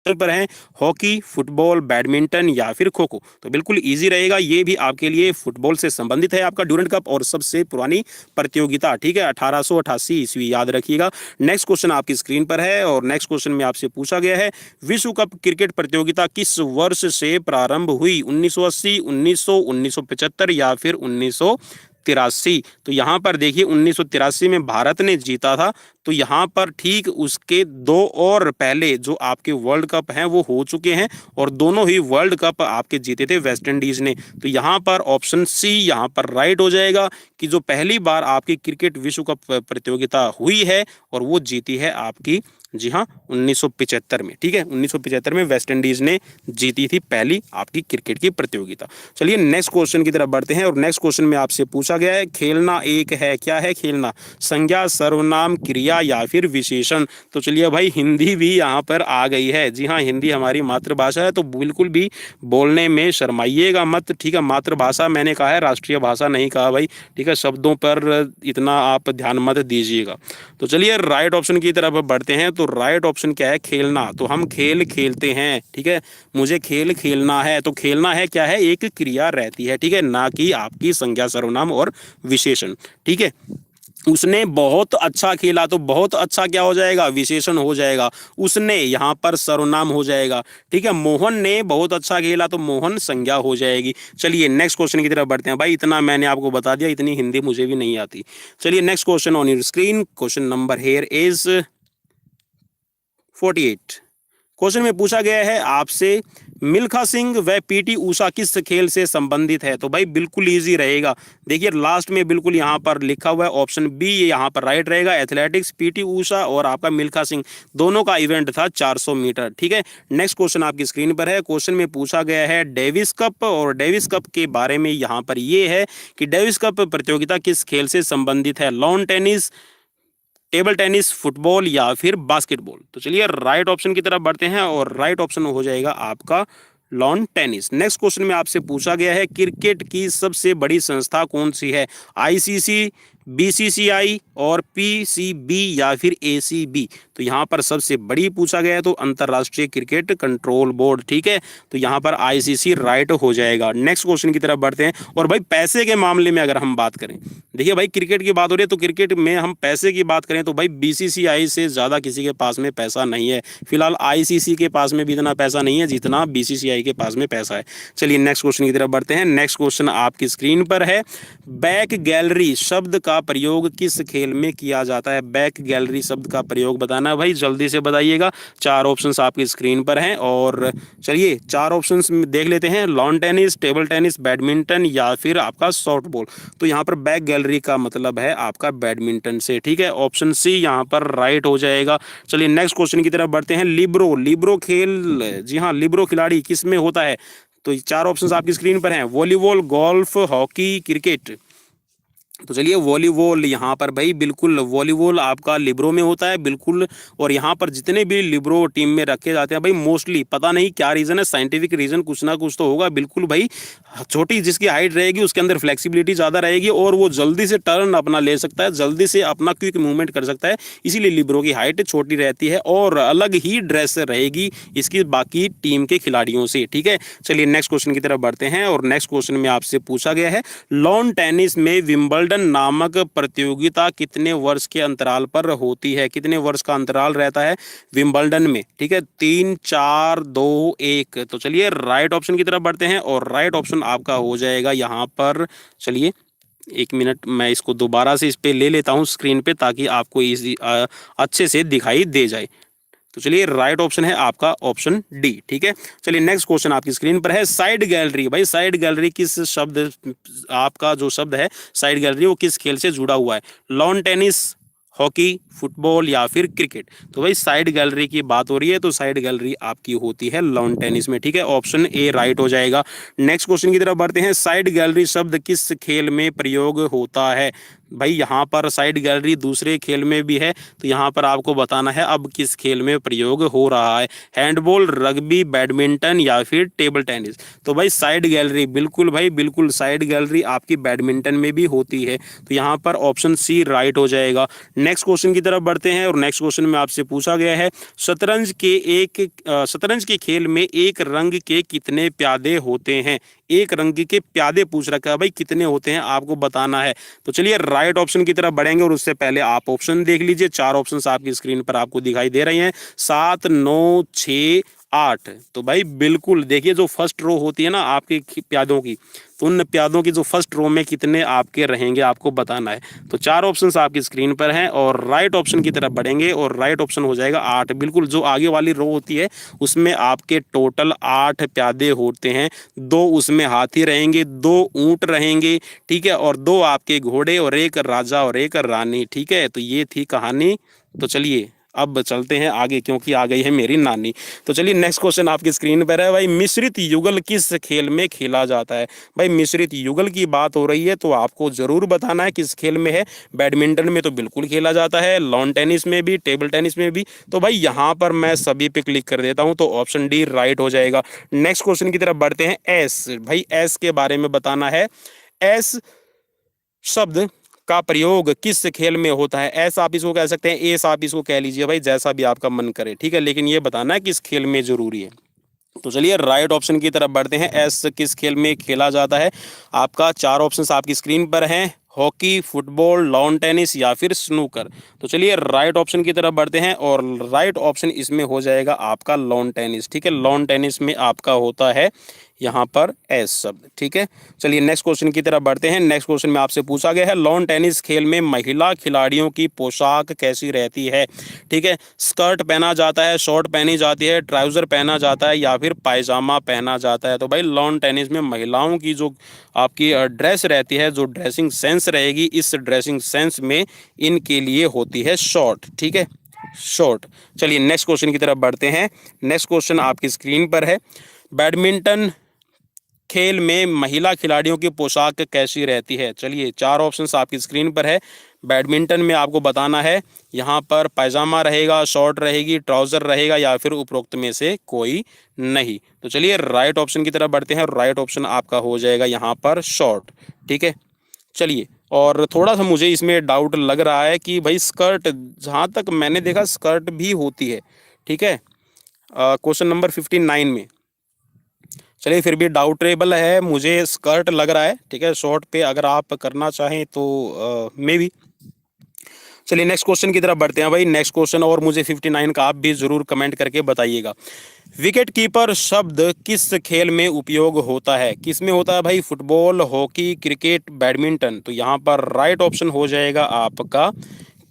पर है, हॉकी, फुटबॉल, बैडमिंटन या फिर खो खो। तो बिल्कुल इजी रहेगा, ये भी आपके लिए फुटबॉल से संबंधित है आपका ड्यूरेंट कप और सबसे पुरानी प्रतियोगिता। ठीक है, 1888 ईस्वी, याद रखिएगा। नेक्स्ट क्वेश्चन आपकी स्क्रीन पर है और नेक्स्ट क्वेश्चन में आपसे पूछा गया है विश्व कप क्रिकेट प्रतियोगिता किस वर्ष से प्रारंभ हुई, 1980, 1900, 1975 या फिर 1983। तो यहाँ पर देखिए 1983 में भारत ने जीता था, तो यहाँ पर ठीक उसके 2 और पहले जो आपके वर्ल्ड कप हैं वो हो चुके हैं और दोनों ही वर्ल्ड कप आपके जीते थे वेस्ट इंडीज ने। तो यहाँ पर ऑप्शन सी यहाँ पर राइट हो जाएगा कि जो पहली बार आपकी क्रिकेट विश्व कप प्रतियोगिता हुई है और वो जीती है आपकी जी हाँ, 1975 में। ठीक है, 1975 में वेस्ट इंडीज ने जीती थी पहली आपकी क्रिकेट की प्रतियोगिता। चलिए नेक्स्ट क्वेश्चन की तरफ बढ़ते हैं और नेक्स्ट क्वेश्चन में आपसे पूछा गया है खेलना एक है, क्या है खेलना? संज्ञा, सर्वनाम, क्रिया या फिर विशेषण? तो चलिए भाई हिंदी भी यहाँ पर आ गई है। जी हाँ, हिंदी हमारी मातृभाषा है तो बिल्कुल भी बोलने में शर्माइएगा मत। ठीक है, मातृभाषा मैंने कहा है, राष्ट्रीय भाषा नहीं कहा भाई। ठीक है, शब्दों पर इतना आप ध्यान मत दीजिएगा। तो चलिए राइट ऑप्शन की तरफ बढ़ते हैं। तो राइट ऑप्शन क्या है? खेलना। तो हम खेल खेलते हैं। ठीक है, मुझे खेल खेलना है। तो खेलना है क्या है? एक क्रिया रहती है। ठीक है, ना कि आपकी संज्ञा, सर्वनाम और विशेषण। ठीक है, उसने बहुत अच्छा खेला तो बहुत अच्छा क्या हो जाएगा? विशेषण हो जाएगा। उसने यहाँ पर सर्वनाम हो जाएगा। ठीक है, मोहन ने बहुत अच्छा खेला तो मोहन संज्ञा हो जाएगी। चलिए नेक्स्ट क्वेश्चन की तरफ बढ़ते हैं। भाई इतना मैंने आपको बता दिया, इतनी हिंदी मुझे भी नहीं आती। चलिए next question on your screen. Question number here is 48। Question में पूछा गया है आपसे मिल्खा सिंह व पीटी ऊषा किस खेल से संबंधित है? तो भाई बिल्कुल इजी रहेगा। देखिए लास्ट में बिल्कुल यहाँ पर लिखा हुआ है ऑप्शन बी, ये यहाँ पर राइट रहेगा। एथलेटिक्स, पीटी ऊषा और आपका मिल्खा सिंह दोनों का इवेंट था 400 मीटर। ठीक है, नेक्स्ट क्वेश्चन आपकी स्क्रीन पर है। क्वेश्चन में पूछा गया है डेविस कप, और डेविस कप के बारे में यहाँ पर ये है कि डेविस कप प्रतियोगिता किस खेल से संबंधित है? Lawn tennis, table tennis, football या फिर बास्केटबॉल? तो चलिए राइट ऑप्शन की तरफ बढ़ते हैं और राइट ऑप्शन हो जाएगा आपका लॉन टेनिस। नेक्स्ट क्वेश्चन में आपसे पूछा गया है क्रिकेट की सबसे बड़ी संस्था कौन सी है? आईसीसी, बीसीसीआई और पीसीबी या फिर एसीबी? तो यहाँ पर सबसे बड़ी पूछा गया है तो अंतर्राष्ट्रीय क्रिकेट कंट्रोल बोर्ड। ठीक है, तो यहाँ पर आईसीसी राइट हो जाएगा। नेक्स्ट क्वेश्चन की तरफ बढ़ते हैं। और भाई पैसे के मामले में अगर हम बात करें, देखिए भाई क्रिकेट की बात हो रही है तो क्रिकेट में हम पैसे की बात करें तो भाई बीसीसीआई से ज़्यादा किसी के पास में पैसा नहीं है। फिलहाल आईसीसी के पास में भी इतना पैसा नहीं है जितना बीसीसीआई के पास में पैसा है। चलिए नेक्स्ट क्वेश्चन की तरफ बढ़ते हैं। नेक्स्ट क्वेश्चन आपकी स्क्रीन पर है। बैक गैलरी शब्द का प्रयोग किस खेल में किया जाता है? बैक गैलरी शब्द का प्रयोग बताना है भाई, जल्दी से बताइएगा। चार ऑप्शंस आपकी स्क्रीन पर हैं और चलिए चार ऑप्शंस देख लेते हैं। Lawn tennis, table tennis, badminton या फिर आपका सॉफ्ट बॉल? तो यहाँ पर बैक गैलरी का मतलब है आपका बैडमिंटन से। ठीक है, ऑप्शन सी यहाँ पर राइट हो जाएगा। चलिए नेक्स्ट क्वेश्चन की तरफ बढ़ते हैं। लिब्रो, लिब्रो खेल, जी हाँ लिब्रो खिलाड़ी किस में होता है? तो चार ऑप्शंस आपकी स्क्रीन पर हैं। Volleyball, golf, hockey, cricket? तो चलिए वॉलीबॉल यहाँ पर भाई बिल्कुल वॉलीबॉल आपका लिब्रो में होता है बिल्कुल। और यहाँ पर जितने भी लिब्रो टीम में रखे जाते हैं भाई मोस्टली पता नहीं क्या रीज़न है, साइंटिफिक रीज़न कुछ ना कुछ तो होगा बिल्कुल भाई। छोटी जिसकी हाइट रहेगी उसके अंदर फ्लेक्सिबिलिटी ज़्यादा रहेगी और वो जल्दी से टर्न अपना ले सकता है, जल्दी से अपना क्विक मूवमेंट कर सकता है, इसीलिए लिब्रो की हाइट छोटी रहती है और अलग ही ड्रेस रहेगी इसकी बाकी टीम के खिलाड़ियों से। ठीक है, चलिए नेक्स्ट क्वेश्चन की तरफ बढ़ते हैं और नेक्स्ट क्वेश्चन में आपसे पूछा गया है लॉन टेनिस में विंबलडन नामक प्रतियोगिता कितने वर्ष के अंतराल पर होती है? कितने वर्ष का अंतराल रहता है विंबलडन में? ठीक है, 3, 4, 2, 1। तो चलिए राइट ऑप्शन की तरफ बढ़ते हैं और राइट ऑप्शन आपका हो जाएगा यहाँ पर। चलिए एक मिनट मैं इसको दोबारा से इस पे ले लेता हूँ स्क्रीन पे ताकि आपको इजी अच्छे से दिखाई दे जाए। तो चलिए राइट ऑप्शन है आपका ऑप्शन डी। ठीक है, चलिए नेक्स्ट क्वेश्चन आपकी स्क्रीन पर है। साइड गैलरी, भाई साइड गैलरी किस शब्द, आपका जो शब्द है साइड गैलरी वो किस खेल से जुड़ा हुआ है? लॉन टेनिस, हॉकी, फुटबॉल या फिर क्रिकेट? तो भाई साइड गैलरी की बात हो रही है तो साइड गैलरी आपकी होती है लॉन टेनिस में। ठीक है, ऑप्शन ए राइट हो जाएगा। नेक्स्ट क्वेश्चन की तरफ बढ़ते हैं। साइड गैलरी शब्द किस खेल में प्रयोग होता है? भाई यहाँ पर साइड गैलरी दूसरे खेल में भी है तो यहाँ पर आपको बताना है अब किस खेल में प्रयोग हो रहा है। हैंडबॉल, रग्बी, बैडमिंटन या फिर टेबल टेनिस? तो भाई साइड गैलरी बिल्कुल भाई बिल्कुल साइड गैलरी आपकी बैडमिंटन में भी होती है तो यहाँ पर ऑप्शन सी राइट हो जाएगा। नेक्स्ट क्वेश्चन की तरफ बढ़ते हैं और नेक्स्ट क्वेश्चन में आपसे पूछा गया है शतरंज के खेल में एक रंग के कितने प्यादे होते हैं? एक रंग के प्यादे पूछ रखा है भाई, कितने होते हैं आपको बताना है। तो चलिए राइट ऑप्शन की तरफ बढ़ेंगे और उससे पहले आप ऑप्शन देख लीजिए। चार ऑप्शंस आपकी स्क्रीन पर आपको दिखाई दे रही हैं, 7, 9, 6, 8। तो भाई बिल्कुल देखिए जो फर्स्ट रो होती है ना आपके प्यादों की, तो उन प्यादों की जो फर्स्ट रो में कितने आपके रहेंगे आपको बताना है। तो चार ऑप्शंस आपकी स्क्रीन पर हैं और राइट ऑप्शन की तरफ बढ़ेंगे और राइट ऑप्शन हो जाएगा 8। बिल्कुल जो आगे वाली रो होती है उसमें आपके टोटल 8 प्यादे होते हैं। 2 उसमें हाथी रहेंगे, 2 ऊंट रहेंगे, ठीक है, और 2 आपके घोड़े और 1 राजा और 1 रानी। ठीक है, तो ये थी कहानी। तो चलिए अब चलते हैं आगे, क्योंकि आ गई है मेरी नानी। तो चलिए नेक्स्ट क्वेश्चन आपकी स्क्रीन पर है भाई, मिश्रित युगल किस खेल में खेला जाता है। भाई मिश्रित युगल की बात हो रही है तो आपको जरूर बताना है किस खेल में है। बैडमिंटन में तो बिल्कुल खेला जाता है, लॉन टेनिस में भी, टेबल टेनिस में भी। तो भाई यहाँ पर मैं सभी पे क्लिक कर देता हूँ, तो ऑप्शन डी राइट हो जाएगा। नेक्स्ट क्वेश्चन की तरफ बढ़ते हैं। एस, भाई एस के बारे में बताना है। एस शब्द का प्रयोग किस खेल में होता है। एस आप इसको कह सकते हैं, एस आप इसको कह लीजिए भाई, जैसा भी आपका मन करे, ठीक है, लेकिन ये बताना है किस खेल में जरूरी है। तो चलिए राइट ऑप्शन की तरफ बढ़ते हैं। एस किस खेल में खेला जाता है। आपका चार ऑप्शंस आपकी स्क्रीन पर हैं, हॉकी, फुटबॉल, लॉन टेनिस या फिर स्नूकर। तो चलिए राइट ऑप्शन की तरफ बढ़ते हैं और राइट ऑप्शन इसमें हो जाएगा आपका लॉन टेनिस, ठीक है। लॉन टेनिस में आपका होता है यहाँ पर एस शब्द, ठीक है। चलिए नेक्स्ट क्वेश्चन की तरफ बढ़ते हैं। नेक्स्ट क्वेश्चन में आपसे पूछा गया है, लॉन टेनिस खेल में महिला खिलाड़ियों की पोशाक कैसी रहती है, ठीक है। स्कर्ट पहना जाता है, शॉर्ट पहनी जाती है, ट्राउजर पहना जाता है या फिर पायजामा पहना जाता है। तो भाई लॉन टेनिस में महिलाओं की जो आपकी ड्रेस रहती है, जो ड्रेसिंग सेंस रहेगी, इस ड्रेसिंग सेंस में इनके लिए होती है शॉर्ट, ठीक है, शॉर्ट। चलिए नेक्स्ट क्वेश्चन की तरफ बढ़ते हैं। नेक्स्ट क्वेश्चन आपकी स्क्रीन पर है, बैडमिंटन खेल में महिला खिलाड़ियों की पोशाक कैसी रहती है। चलिए चार ऑप्शंस आपकी स्क्रीन पर है। बैडमिंटन में आपको बताना है, यहाँ पर पायजामा रहेगा, शॉर्ट रहेगी, ट्राउज़र रहेगा या फिर उपरोक्त में से कोई नहीं। तो चलिए राइट ऑप्शन की तरफ बढ़ते हैं। राइट ऑप्शन आपका हो जाएगा यहाँ पर शॉर्ट, ठीक है। चलिए, और थोड़ा सा मुझे इसमें डाउट लग रहा है कि भाई स्कर्ट, जहाँ तक मैंने देखा स्कर्ट भी होती है, ठीक है, क्वेश्चन नंबर 59 में। चलिए फिर भी डाउटेबल है, मुझे स्कर्ट लग रहा है, ठीक है। शॉर्ट पे अगर आप करना चाहें तो मे बी। चलिए नेक्स्ट क्वेश्चन की तरफ बढ़ते हैं भाई। नेक्स्ट क्वेश्चन और मुझे 59 का आप भी ज़रूर कमेंट करके बताइएगा। विकेट कीपर शब्द किस खेल में उपयोग होता है। किस में होता है भाई, फुटबॉल, हॉकी, क्रिकेट, बैडमिंटन। तो यहाँ पर राइट ऑप्शन हो जाएगा आपका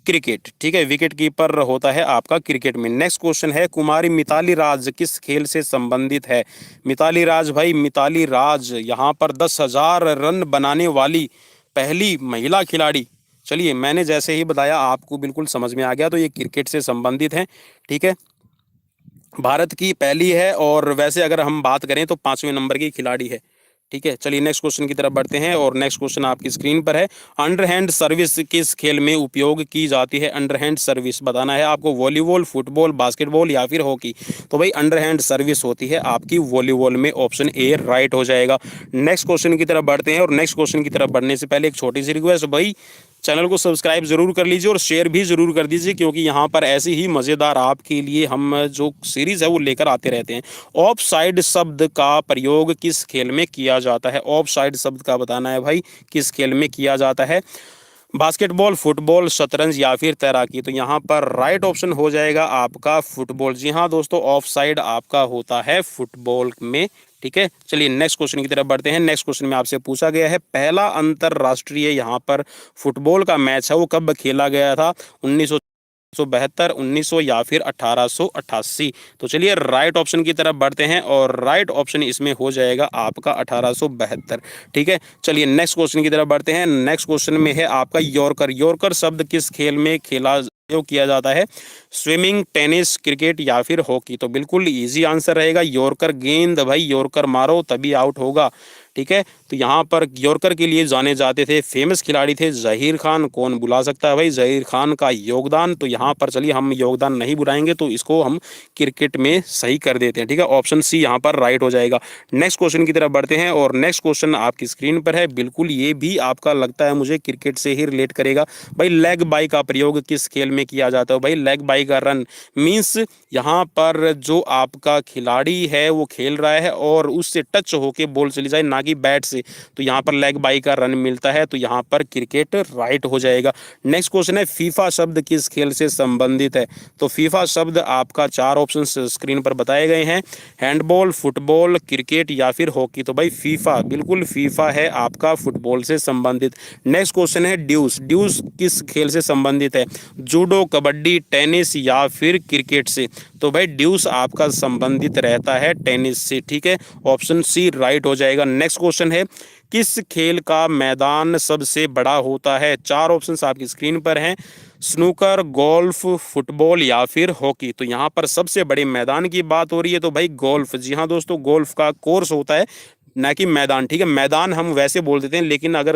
क्रिकेट, ठीक है। विकेट कीपर होता है आपका क्रिकेट में। नेक्स्ट क्वेश्चन है, कुमारी मिताली राज किस खेल से संबंधित है। मिताली राज, भाई मिताली राज यहाँ पर 10,000 रन बनाने वाली पहली महिला खिलाड़ी। चलिए मैंने जैसे ही बताया आपको बिल्कुल समझ में आ गया, तो ये क्रिकेट से संबंधित है, ठीक है। भारत की पहली है और वैसे अगर हम बात करें तो 5वें नंबर की खिलाड़ी है, ठीक है। चलिए नेक्स्ट क्वेश्चन की तरफ बढ़ते हैं और नेक्स्ट क्वेश्चन आपकी स्क्रीन पर है, अंडरहैंड सर्विस किस खेल में उपयोग की जाती है। अंडरहैंड सर्विस बताना है आपको, वॉलीबॉल, फुटबॉल, बास्केटबॉल या फिर हॉकी। तो भाई अंडरहैंड सर्विस होती है आपकी वॉलीबॉल में, ऑप्शन ए राइट हो जाएगा। नेक्स्ट क्वेश्चन की तरफ बढ़ते हैं और नेक्स्ट क्वेश्चन की तरफ बढ़ने से पहले एक छोटी सी रिक्वेस्ट, भाई चैनल को सब्सक्राइब जरूर कर लीजिए और शेयर भी जरूर कर दीजिए, क्योंकि यहाँ पर ऐसी ही मज़ेदार आपके लिए हम जो सीरीज़ है वो लेकर आते रहते हैं। ऑफ साइड शब्द का प्रयोग किस खेल में किया जाता है। ऑफ साइड शब्द का बताना है भाई, किस खेल में किया जाता है। बास्केटबॉल, फुटबॉल, शतरंज या फिर तैराकी। तो यहाँ पर राइट ऑप्शन हो जाएगा आपका फुटबॉल। जी हाँ दोस्तों, ऑफ साइड आपका होता है फुटबॉल में, ठीक है। चलिए नेक्स्ट क्वेश्चन की तरफ बढ़ते हैं। नेक्स्ट क्वेश्चन में आपसे पूछा गया है, पहला अंतरराष्ट्रीय यहाँ पर फुटबॉल का मैच है वो कब खेला गया था। 1972, 1900 या फिर 1888। तो चलिए राइट ऑप्शन की तरफ बढ़ते हैं और राइट ऑप्शन इसमें हो जाएगा आपका 1872, ठीक है। चलिए नेक्स्ट क्वेश्चन की तरफ बढ़ते हैं। नेक्स्ट क्वेश्चन में है आपका यॉर्कर। यॉर्कर शब्द किस खेल में खेला किया जाता है। स्विमिंग, टेनिस, क्रिकेट या फिर हॉकी। तो बिल्कुल इजी आंसर रहेगा यॉर्कर। गेंद भाई यॉर्कर मारो तभी आउट होगा, ठीक है। तो यहाँ पर यॉर्कर के लिए जाने जाते थे फेमस खिलाड़ी थे ज़हीर खान। कौन बुला सकता है भाई ज़हीर खान का योगदान। तो यहाँ पर चलिए हम योगदान नहीं बुलाएंगे, तो इसको हम क्रिकेट में सही कर देते हैं, ठीक है। ऑप्शन सी यहाँ पर राइट हो जाएगा। नेक्स्ट क्वेश्चन की तरफ बढ़ते हैं और नेक्स्ट क्वेश्चन आपकी स्क्रीन पर है। बिल्कुल ये भी आपका लगता है मुझे क्रिकेट से ही रिलेट करेगा। भाई लेग बाई का प्रयोग किस खेल में किया जाता है। भाई लेग बाई का रन मीन्स यहाँ पर जो आपका खिलाड़ी है वो खेल रहा है और उससे टच होके बॉल चली जाए, ना कि बैट से, तो यहाँ पर लेग बाई का रन मिलता है। तो यहाँ पर क्रिकेट राइट हो जाएगा। नेक्स्ट क्वेश्चन है, फीफा शब्द किस खेल से संबंधित है। तो फीफा शब्द आपका चार ऑप्शन स्क्रीन पर बताए गए हैं, हैंडबॉल, फुटबॉल, क्रिकेट या फिर हॉकी। तो भाई फीफा, बिल्कुल फीफा है आपका फुटबॉल से संबंधित। नेक्स्ट क्वेश्चन है, ड्यूस। ड्यूस किस खेल से संबंधित है। जूडो, कबड्डी, टेनिस या फिर क्रिकेट से। तो भाई ड्यूस आपका संबंधित रहता है टेनिस से, ठीक है, ऑप्शन सी राइट हो जाएगा। नेक्स्ट क्वेश्चन है, किस खेल का मैदान सबसे बड़ा होता है? चार ऑप्शंस आपकी स्क्रीन पर हैं, स्नूकर, गोल्फ, फुटबॉल या फिर हॉकी। तो यहाँ पर सबसे बड़े मैदान की बात हो रही है, तो भाई गोल्फ। जी हाँ दोस्तों, गोल्फ का कोर्स होता है, ना कि मैदान, ठीक है। मैदान हम वैसे बोल देते हैं, लेकिन अगर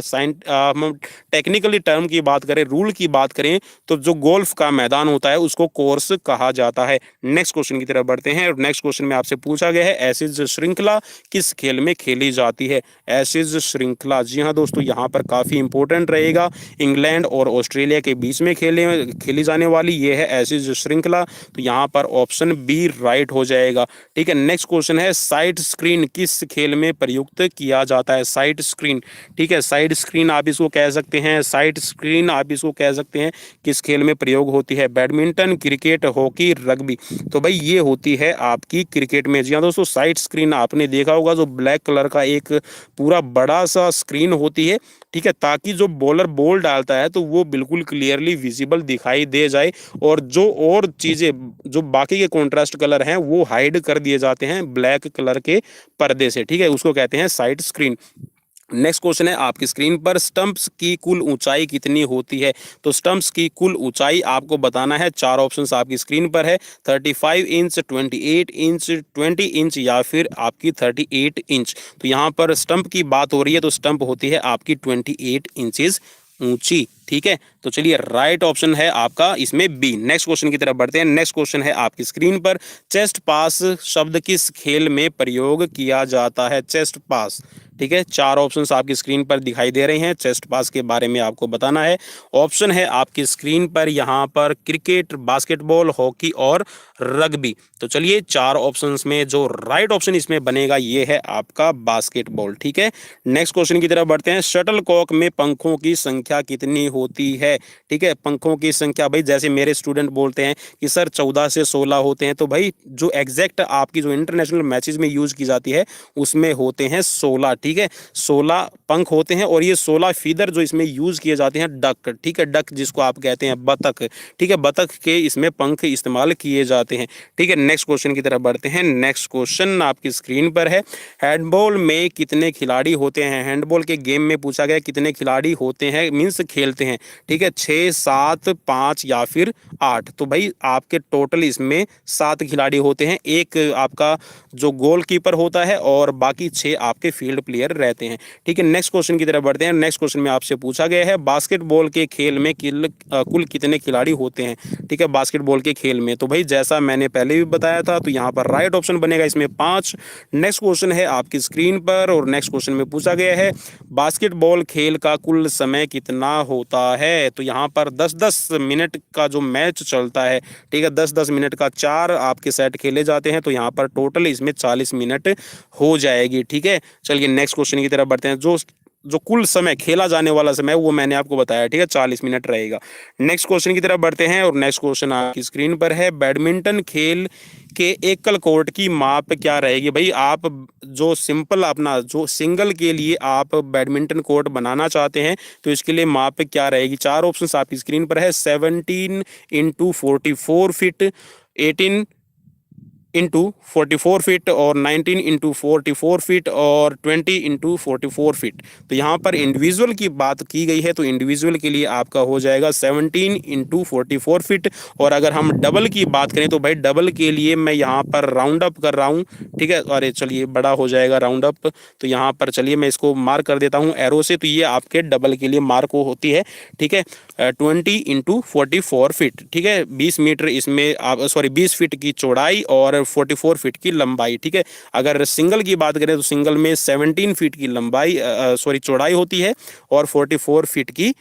हम टेक्निकली टर्म की बात करें, रूल की बात करें, तो जो गोल्फ का मैदान होता है उसको कोर्स कहा जाता है। नेक्स्ट क्वेश्चन की तरफ बढ़ते हैं, और नेक्स्ट क्वेश्चन में आपसे पूछा गया है, एसिज श्रृंखला किस खेल में खेली जाती है? एसिज श्रृंखला, जी हाँ दोस्तों, यहाँ पर काफ़ी इंपॉर्टेंट रहेगा। इंग्लैंड और ऑस्ट्रेलिया के बीच में खेली जाने वाली ये है एसिज श्रृंखला। तो यहाँ पर ऑप्शन बी राइट हो जाएगा, ठीक है। नेक्स्ट क्वेश्चन है, साइड स्क्रीन किस खेल में प्रयुक्त किया जाता है? साइड स्क्रीन, ठीक है, साइड स्क्रीन आप इसको कह सकते हैं, साइड स्क्रीन आप इसको कह सकते हैं, किस खेल में प्रयोग होती है? Badminton, cricket, hockey, rugby. तो भाई ये होती है आपकी क्रिकेट में। जी हाँ दोस्तों, साइड स्क्रीन आपने देखा होगा, जो ब्लैक कलर का एक पूरा बड़ा सा स्क्रीन होती है, ठीक है, ताकि जो बॉलर बॉल डालता है तो वो बिल्कुल क्लियरली विजिबल दिखाई दे जाए, और जो और चीज़ें जो बाकी के कॉन्ट्रास्ट कलर हैं वो हाइड कर दिए जाते हैं ब्लैक कलर के पर्दे से, ठीक है, उसको कहते हैं साइड स्क्रीन। नेक्स्ट क्वेश्चन है आपकी स्क्रीन पर, स्टंप्स की कुल ऊंचाई कितनी होती है? तो स्टंप्स की कुल ऊंचाई आपको बताना है। चार ऑप्शंस आपकी स्क्रीन पर है, 35 इंच, 28 इंच, 20 इंच या फिर आपकी 38 इंच। तो यहाँ पर स्टंप की बात हो रही है, तो स्टंप होती है आपकी 28 इंचेस ऊंची, ठीक है। तो चलिए राइट ऑप्शन है आपका इसमें बी। नेक्स्ट क्वेश्चन की तरफ बढ़ते हैं। नेक्स्ट क्वेश्चन है आपकी स्क्रीन पर, चेस्ट पास शब्द किस खेल में प्रयोग किया जाता है? चेस्ट पास, ठीक है, चार ऑप्शंस आपकी स्क्रीन पर दिखाई दे रहे हैं, चेस्ट पास के बारे में आपको बताना है। ऑप्शन है आपकी स्क्रीन पर यहाँ पर क्रिकेट, बास्केटबॉल, हॉकी और रग्बी। तो चलिए चार ऑप्शंस में जो राइट ऑप्शन इसमें बनेगा ये है आपका बास्केटबॉल, ठीक है। नेक्स्ट क्वेश्चन की तरफ बढ़ते हैं, शटल कॉक में पंखों की संख्या कितनी होती है? ठीक है, पंखों की संख्या, भाई जैसे मेरे स्टूडेंट बोलते हैं कि सर 14 से 16 होते हैं, तो भाई जो एग्जैक्ट आपकी जो इंटरनेशनल मैचेस में यूज की जाती है उसमें होते हैं 16, ठीक है, 16 पंख होते हैं। और ये 16 फीदर जो इसमें यूज किए जाते हैं डक, ठीक है, डक जिसको आप कहते हैं बतख, ठीक है, बतख के इसमें पंख इस्तेमाल किए जाते हैं, ठीक है। नेक्स्ट क्वेश्चन की तरफ बढ़ते हैं। नेक्स्ट क्वेश्चन आपकी स्क्रीन पर है, हैंडबॉल में कितने खिलाड़ी होते हैं? हैंडबॉल के गेम में पूछा गया कितने खिलाड़ी होते हैं, मीन्स खेलते हैं, ठीक है, 6, 7, 5 या फिर 8। तो भाई आपके टोटल इसमें 7 खिलाड़ी होते हैं, एक आपका जो गोलकीपर होता है और बाकी 6 आपके फील्ड प्लेयर रहते हैं, ठीक है। नेक्स्ट क्वेश्चन की तरफ बढ़ते हैं। नेक्स्ट क्वेश्चन में आपसे पूछा गया है, बास्केटबॉल के खेल में कुल कितने खिलाड़ी होते हैं? ठीक है, बास्केटबॉल के खेल में, तो भाई जैसा मैंने पहले भी बताया था, तो यहाँ पर राइट ऑप्शन बनेगा इसमें 5। नेक्स्ट क्वेश्चन है आपकी स्क्रीन पर, और नेक्स्ट क्वेश्चन में पूछा गया है, बास्केटबॉल खेल का कुल समय कितना होता है? तो यहाँ पर 10-10 मिनट का जो मैच चलता है, ठीक है, 10-10 मिनट का 4 आपके सेट खेले जाते हैं, तो यहाँ पर टोटल इसमें 40 मिनट हो जाएगी, ठीक है। चलिए नेक्स्ट क्वेश्चन की तरफ बढ़ते हैं। जो कुल समय खेला जाने वाला समय वो मैंने आपको बताया, ठीक है, 40 मिनट रहेगा। नेक्स्ट क्वेश्चन की तरफ बढ़ते हैं, और नेक्स्ट क्वेश्चन आपकी स्क्रीन पर है, बैडमिंटन खेल के एकल कोर्ट की माप क्या रहेगी? भाई आप जो सिंपल अपना जो सिंगल के लिए आप बैडमिंटन कोर्ट बनाना चाहते हैं, तो इसके लिए माप क्या रहेगी? चार ऑप्शंस आपकी स्क्रीन पर है, 17 इंटू 44 फीट, 18 इंटू 44 फीट, और 19 इंटू 44 फीट, और 20 इंटू 44 फीट। तो यहाँ पर इंडिविजुअल की बात की गई है, तो इंडिविजुअल के लिए आपका हो जाएगा 17 इंटू 44 फीट। और अगर हम डबल की बात करें, तो भाई डबल के लिए मैं यहाँ पर राउंड अप कर रहा हूँ, ठीक है, अरे चलिए बड़ा हो जाएगा राउंड अप, तो यहाँ पर चलिए मैं इसको मार्क कर देता हूँ एरो से, तो ये आपके डबल के लिए मार्क होती है, ठीक है, 20 इंटू 44 फीट, ठीक है, 20 मीटर इसमें आप 20 फीट की चौड़ाई और 44 फीट की लंबाई, ठीक है। अगर सिंगल की बात करें, तो सिंगल में 17 फीट की लंबाई चौड़ाई होती है, और 44 फीट की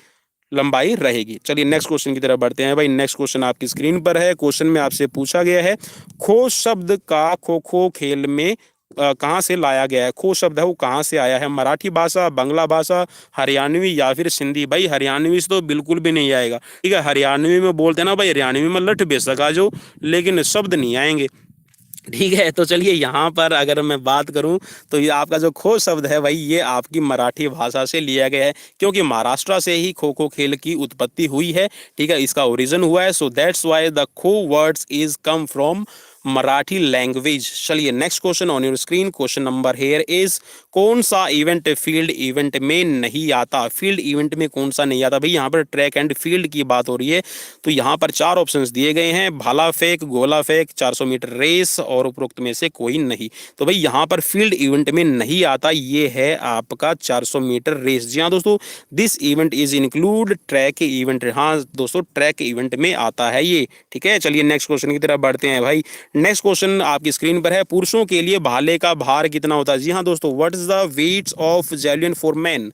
लंबाई रहेगी। चलिए नेक्स्ट क्वेश्चन की तरफ बढ़ते हैं। भाई नेक्स्ट क्वेश्चन आपकी स्क्रीन पर है। क्वेश्चन में आपसे पूछा गया है, खो शब्द का खो खो खेल में कहाँ से लाया गया है? खो शब्द है वो कहाँ से आया है? मराठी भाषा, बांग्ला भाषा, हरियाणवी या फिर सिंधी? भाई हरियाणवी से तो बिल्कुल भी नहीं आएगा, ठीक है, हरियाणवी में बोलते हैं ना भाई, हरियाणवी में लठ बेशक आ जाओ, लेकिन शब्द नहीं आएंगे, ठीक है। तो चलिए यहाँ पर अगर मैं बात करूँ, तो ये आपका जो खो शब्द है भाई, ये आपकी मराठी भाषा से लिया गया है, क्योंकि महाराष्ट्र से ही खो खो खेल की उत्पत्ति हुई है, ठीक है, इसका ओरिजिन हुआ है। So that's why the kho words is come from Marathi language. चलिए next question on your screen, question number here is, कौन सा इवेंट फील्ड इवेंट में नहीं आता? फील्ड इवेंट में कौन सा नहीं आता? भाई यहाँ पर ट्रैक एंड फील्ड की बात हो रही है, तो यहाँ पर चार ऑप्शंस दिए गए हैं, भाला फेंक, गोला फेंक, 400 मीटर रेस और उपरोक्त में से कोई नहीं। तो भाई यहाँ पर फील्ड इवेंट में नहीं आता, ये है आपका 400 मीटर रेस। जी हाँ दोस्तों, this event is include track event. हाँ दोस्तों, ट्रैक इवेंट में आता है ये, ठीक है। चलिए नेक्स्ट क्वेश्चन की तरफ बढ़ते हैं भाई। नेक्स्ट क्वेश्चन आपकी स्क्रीन पर है, पुरुषों के लिए भाले का भार कितना होता है? जी हाँ दोस्तों, what is the weights of javelin for man?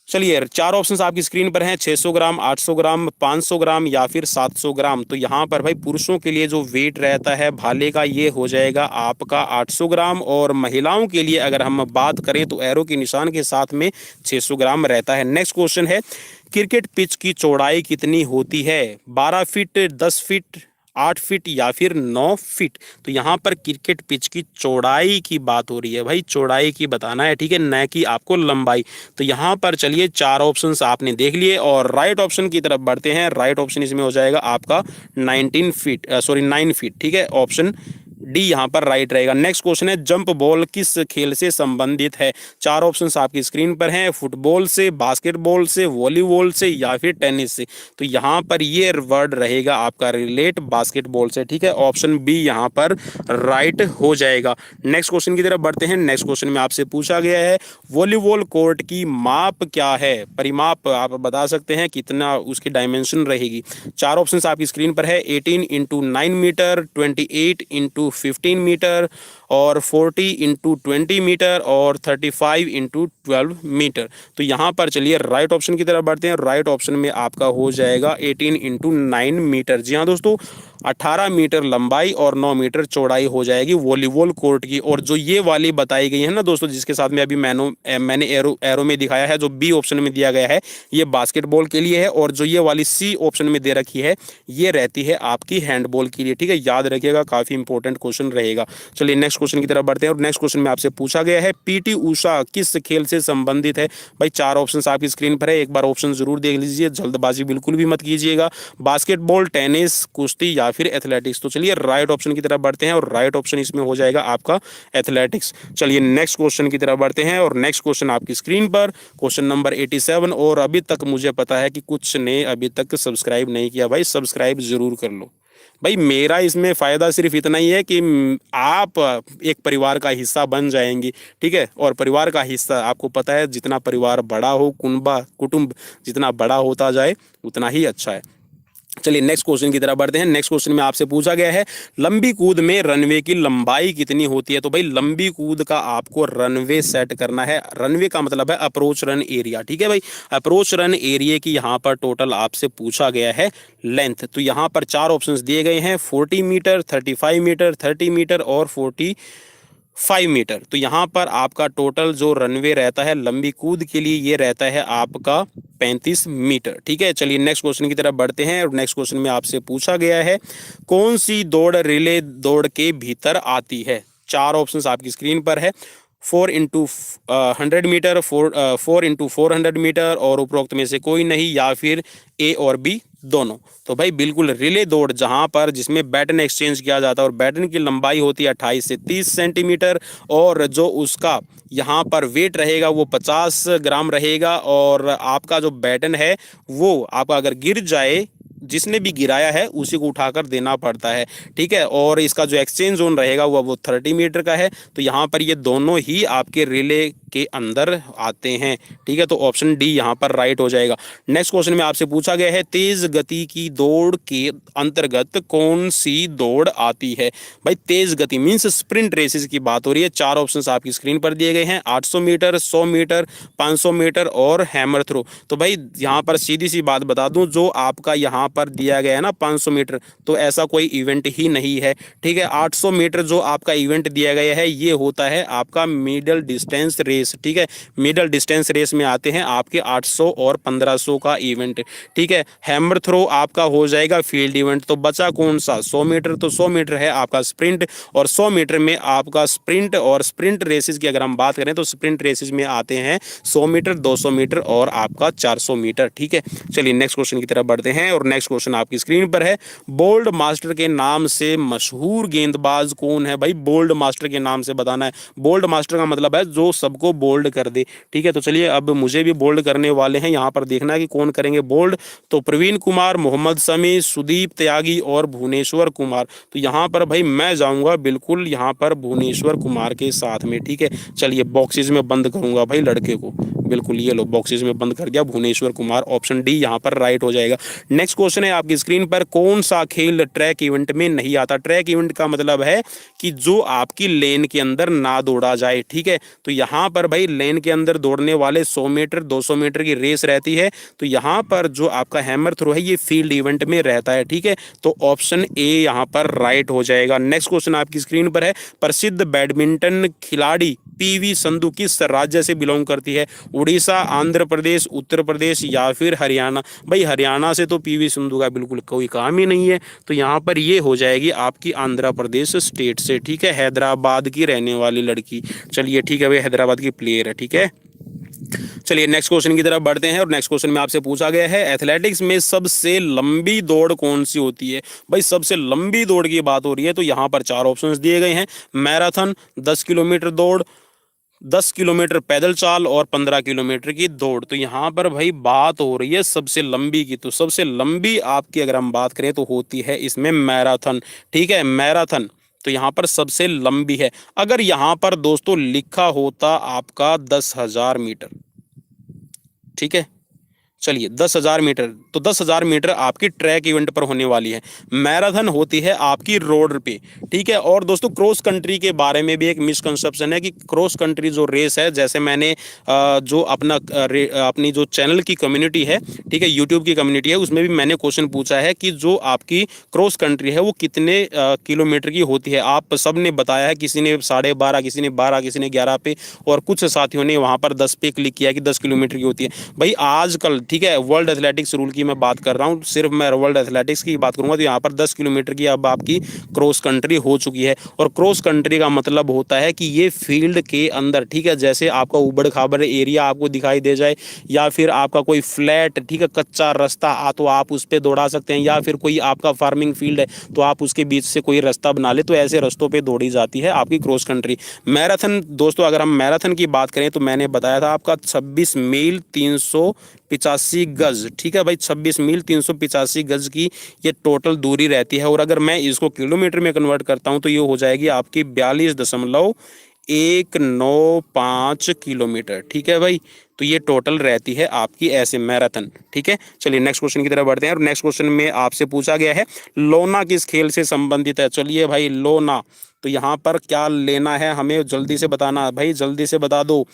चलिए चार ऑप्शंस आपकी स्क्रीन पर हैं, 600 ग्राम, 800 ग्राम, 500 ग्राम या फिर 700 ग्राम। तो यहाँ पर भाई पुरुषों के लिए जो वेट रहता है भाले का, ये हो जाएगा आपका 800 ग्राम, और महिलाओं के लिए अगर हम बात करें तो एरो के निशान के साथ में 600 ग्राम रहता है। नेक्स्ट क्वेश्चन है, क्रिकेट पिच की चौड़ाई कितनी होती है? 12 फीट, 10 फीट, 8 फीट या फिर 9 फीट? तो यहाँ पर क्रिकेट पिच की चौड़ाई की बात हो रही है भाई, चौड़ाई की बताना है, ठीक है, न कि आपको लंबाई। तो यहाँ पर चलिए चार ऑप्शंस आपने देख लिए और राइट ऑप्शन की तरफ बढ़ते हैं। राइट ऑप्शन इसमें हो जाएगा आपका 9 फीट, ठीक है, ऑप्शन डी यहाँ पर राइट रहेगा। नेक्स्ट क्वेश्चन है, जंप बॉल किस खेल से संबंधित है? चार ऑप्शंस आपकी स्क्रीन पर हैं, फुटबॉल से, बास्केटबॉल से, वॉलीबॉल से या फिर टेनिस से। तो यहाँ पर ये वर्ड रहेगा आपका रिलेट बास्केटबॉल से, ठीक है, ऑप्शन बी यहाँ पर राइट हो जाएगा। नेक्स्ट क्वेश्चन की तरफ बढ़ते हैं। नेक्स्ट क्वेश्चन में आपसे पूछा गया है, वॉलीबॉल कोर्ट की माप क्या है? परिमाप आप बता सकते हैं, कितना उसकी डायमेंशन रहेगी? चार ऑप्शंस आपकी स्क्रीन पर है, 18 इंटू 9 मीटर, 28 इंटू 15 मीटर और 40 इंटू 20 मीटर और 35 इंटू 12 मीटर। तो यहाँ पर चलिए राइट ऑप्शन की तरफ बढ़ते हैं। राइट ऑप्शन में आपका हो जाएगा 18 इंटू 9 मीटर। जी हाँ दोस्तों, 18 मीटर लंबाई और 9 मीटर चौड़ाई हो जाएगी वॉलीबॉल कोर्ट की। और जो ये वाली बताई गई है ना दोस्तों, जिसके साथ में अभी मैंने एरो में दिखाया है, जो बी ऑप्शन में दिया गया है, ये बास्केटबॉल के लिए है, और जो ये वाली सी ऑप्शन में दे रखी है, ये रहती है आपकी हैंडबॉल के लिए, ठीक है, याद रखिएगा, काफी इंपॉर्टेंट क्वेश्चन रहेगा। चलिए नेक्स्ट क्वेश्चन की तरफ बढ़ते हैं और नेक्स्ट क्वेश्चन में आपसे पूछा गया है, पीटी उषा किस खेल से संबंधित है? भाई चार ऑप्शंस आपकी स्क्रीन पर है, एक बार ऑप्शन जरूर देख लीजिए, जल्दबाजी बिल्कुल भी मत कीजिएगा। बास्केटबॉल, टेनिस, कुश्ती या फिर एथलेटिक्स? तो चलिए राइट ऑप्शन की तरफ बढ़ते हैं और राइट ऑप्शन इसमें हो जाएगा आपका एथलेटिक्स। चलिए नेक्स्ट क्वेश्चन की तरफ बढ़ते हैं और नेक्स्ट क्वेश्चन आपकी स्क्रीन पर, क्वेश्चन नंबर 87। और अभी तक मुझे पता है कि कुछ ने अभी तक सब्सक्राइब नहीं किया, भाई सब्सक्राइब जरूर कर लो। भाई मेरा इसमें फ़ायदा सिर्फ इतना ही है कि आप एक परिवार का हिस्सा बन जाएंगी, ठीक है, और परिवार का हिस्सा आपको पता है, जितना परिवार बड़ा हो, कुटुंब जितना बड़ा होता जाए उतना ही अच्छा है। चलिए नेक्स्ट क्वेश्चन की तरफ बढ़ते हैं। नेक्स्ट क्वेश्चन में आपसे पूछा गया है, लंबी कूद में रनवे की लंबाई कितनी होती है? तो भाई लंबी कूद का आपको रनवे सेट करना है। रनवे का मतलब है अप्रोच रन एरिया, ठीक है भाई, अप्रोच रन एरिया की यहाँ पर टोटल आपसे पूछा गया है लेंथ। तो यहाँ पर चार ऑप्शंस दिए गए हैं, 40 मीटर, 35 मीटर, 30 मीटर और 45 मीटर। तो यहाँ पर आपका टोटल जो रनवे रहता है लंबी कूद के लिए, ये रहता है आपका 35 मीटर, ठीक है। चलिए नेक्स्ट क्वेश्चन की तरफ बढ़ते हैं और नेक्स्ट क्वेश्चन में आपसे पूछा गया है, कौन सी दौड़ रिले दौड़ के भीतर आती है? चार ऑप्शंस आपकी स्क्रीन पर है, 4 इंटू 100 मीटर, 4 इंटू 400 मीटर और उपरोक्त में से कोई नहीं, या फिर ए और बी दोनों। तो भाई बिल्कुल रिले दौड़, जहां पर जिसमें बैटन एक्सचेंज किया जाता है और बैटन की लंबाई होती है 28 से 30 सेंटीमीटर, और जो उसका यहाँ पर वेट रहेगा वो 50 ग्राम रहेगा, और आपका जो बैटन है वो आपका अगर गिर जाए, जिसने भी गिराया है उसी को उठाकर देना पड़ता है, ठीक है। और इसका जो एक्सचेंज जोन रहेगा वो 30 मीटर का है। तो यहाँ पर ये दोनों ही आपके रिले के अंदर आते हैं, ठीक है। तो ऑप्शन डी यहाँ पर राइट हो जाएगा। नेक्स्ट क्वेश्चन में आपसे पूछा गया है, तेज गति की दौड़ के अंतर्गत कौन सी दौड़ आती है? भाई तेज गति मीन्स स्प्रिंट रेसेस की बात हो रही है। चार ऑप्शंस आपकी स्क्रीन पर दिए गए हैं, 800 मीटर, 100 मीटर, 500 मीटर और हैमर थ्रो। तो भाई यहाँ पर सीधी सी बात बता दूं, जो आपका यहाँ पर दिया गया है ना 500 मीटर, तो ऐसा कोई इवेंट ही नहीं है, ठीक है। 800 मीटर जो आपका इवेंट दिया गया है, ये होता है आपका मिडल डिस्टेंस रेस रेस, ठीक है, मिडल डिस्टेंस रेस में आते हैं आपके 800 और 1500 का इवेंट, ठीक है। हैमर थ्रो आपका हो जाएगा फील्ड इवेंट। तो बचा कौन सा, 100 मीटर, तो 100 मीटर है आपका स्प्रिंट, और 100 मीटर में आपका स्प्रिंट और स्प्रिंट रेसेस की अगर हम बात करें तो स्प्रिंट रेसेस में आते हैं 100 मीटर, 200 मीटर और आपका 400 मीटर, ठीक है। चलिए नेक्स्ट क्वेश्चन की तरफ बढ़ते हैं, और नेक्स्ट क्वेश्चन आपकी स्क्रीन पर है। बोल्ड मास्टर के नाम से मशहूर गेंदबाज कौन है? भाई बोल्ड मास्टर के नाम से बताना है। बोल्ड मास्टर का मतलब है जो सबको बोल्ड कर दे, ठीक है। तो चलिए अब मुझे भी बोल्ड करने वाले हैं, यहाँ पर देखना है कि कौन करेंगे बोल्ड। तो प्रवीण कुमार, मोहम्मद शमी, सुदीप त्यागी और भुवनेश्वर कुमार। तो यहाँ पर भाई मैं जाऊंगा बिल्कुल यहाँ पर भुवनेश्वर कुमार के साथ में, ठीक है। चलिए बॉक्सेस में बंद करूंगा भाई लड़के को, बिल्कुल ये लो बॉक्सेस में बंद कर दिया, भुवनेश्वर कुमार, ऑप्शन डी यहाँ पर राइट हो जाएगा। नेक्स्ट क्वेश्चन है आपकी स्क्रीन पर, कौन सा खेल ट्रैक इवेंट में नहीं आता? ट्रैक इवेंट का मतलब है कि जो आपकी लेन के अंदर ना दौड़ा जाए, ठीक है। तो यहाँ पर भाई लेन के अंदर दौड़ने वाले 100 मीटर 200 मीटर की रेस रहती है, तो यहाँ पर जो आपका हैमर थ्रो है ये फील्ड इवेंट में रहता है, ठीक है। तो ऑप्शन ए यहाँ पर राइट हो जाएगा। नेक्स्ट क्वेश्चन आपकी स्क्रीन पर है, प्रसिद्ध बैडमिंटन खिलाड़ी पीवी संधू किस राज्य से बिलोंग करती है? उड़ीसा, आंध्र प्रदेश, उत्तर प्रदेश या फिर हरियाणा? भाई हरियाणा से तो पीवी सिंधु का बिल्कुल कोई काम ही नहीं है, तो यहाँ पर ये हो जाएगी आपकी आंध्र प्रदेश स्टेट से, ठीक है, हैदराबाद की रहने वाली लड़की। चलिए ठीक है भाई, हैदराबाद की प्लेयर है, ठीक है। चलिए नेक्स्ट क्वेश्चन की तरफ बढ़ते हैं, और नेक्स्ट क्वेश्चन में आपसे पूछा गया है एथलेटिक्स में सबसे लंबी दौड़ कौन सी होती है? भाई सबसे लंबी दौड़ की बात हो रही है तो यहाँ पर 4 ऑप्शंस दिए गए हैं, मैराथन, 10 किलोमीटर दौड़, 10 किलोमीटर पैदल चाल और 15 किलोमीटर की दौड़। तो यहाँ पर भाई बात हो रही है सबसे लंबी की, तो सबसे लंबी आपकी अगर हम बात करें तो होती है इसमें मैराथन, ठीक है, मैराथन तो यहाँ पर सबसे लंबी है। अगर यहाँ पर दोस्तों लिखा होता आपका 10,000 मीटर, ठीक है, चलिए 10,000 मीटर, तो 10,000 मीटर आपकी ट्रैक इवेंट पर होने वाली है, मैराथन होती है आपकी रोड पे, ठीक है। और दोस्तों क्रॉस कंट्री के बारे में भी एक मिसकंसेप्शन है कि क्रॉस कंट्री जो रेस है, जैसे मैंने जो अपनी जो चैनल की कम्युनिटी है, ठीक है, यूट्यूब की कम्युनिटी है, उसमें भी मैंने क्वेश्चन पूछा है कि जो आपकी क्रॉस कंट्री है वो कितने किलोमीटर की होती है। आप सब ने बताया है, किसी ने 12.5, किसी ने 12, किसी ने 11 पे, और कुछ साथियों ने वहाँ पर 10 पे क्लिक किया कि 10 किलोमीटर की होती है। भाई आजकल, ठीक है, वर्ल्ड एथलेटिक्स रूल की मैं बात कर रहा हूँ, सिर्फ मैं वर्ल्ड एथलेटिक्स की बात करूंगा, तो यहाँ पर 10 किलोमीटर की अब आपकी क्रॉस कंट्री हो चुकी है। और क्रॉस कंट्री का मतलब होता है कि ये फील्ड के अंदर, ठीक है, जैसे आपका उबड़ खाबड़ एरिया आपको दिखाई दे जाए, या फिर आपका कोई फ्लैट, ठीक है, कच्चा रास्ता तो आप उस पर दौड़ा सकते हैं, या फिर कोई आपका फार्मिंग फील्ड है तो आप उसके बीच से कोई रास्ता बना ले, तो ऐसे रास्तों पर दौड़ी जाती है आपकी क्रॉस कंट्री। मैराथन दोस्तों, अगर हम मैराथन की बात करें तो मैंने बताया था आपका 26 मील 385 गज, ठीक है भाई, 26 मील 385 गज की ये टोटल दूरी रहती है। और अगर मैं इसको किलोमीटर में कन्वर्ट करता हूं तो ये हो जाएगी आपकी 42.195 किलोमीटर, ठीक है भाई। तो ये टोटल रहती है आपकी ऐसे मैराथन, ठीक है। चलिए नेक्स्ट क्वेश्चन की तरफ बढ़ते हैं, और नेक्स्ट क्वेश्चन में आपसे पूछा गया है लोना किस खेल से संबंधित है? चलिए भाई लोना, तो यहाँ पर क्या लेना है हमें, जल्दी से बताना भाई, जल्दी से बता दो।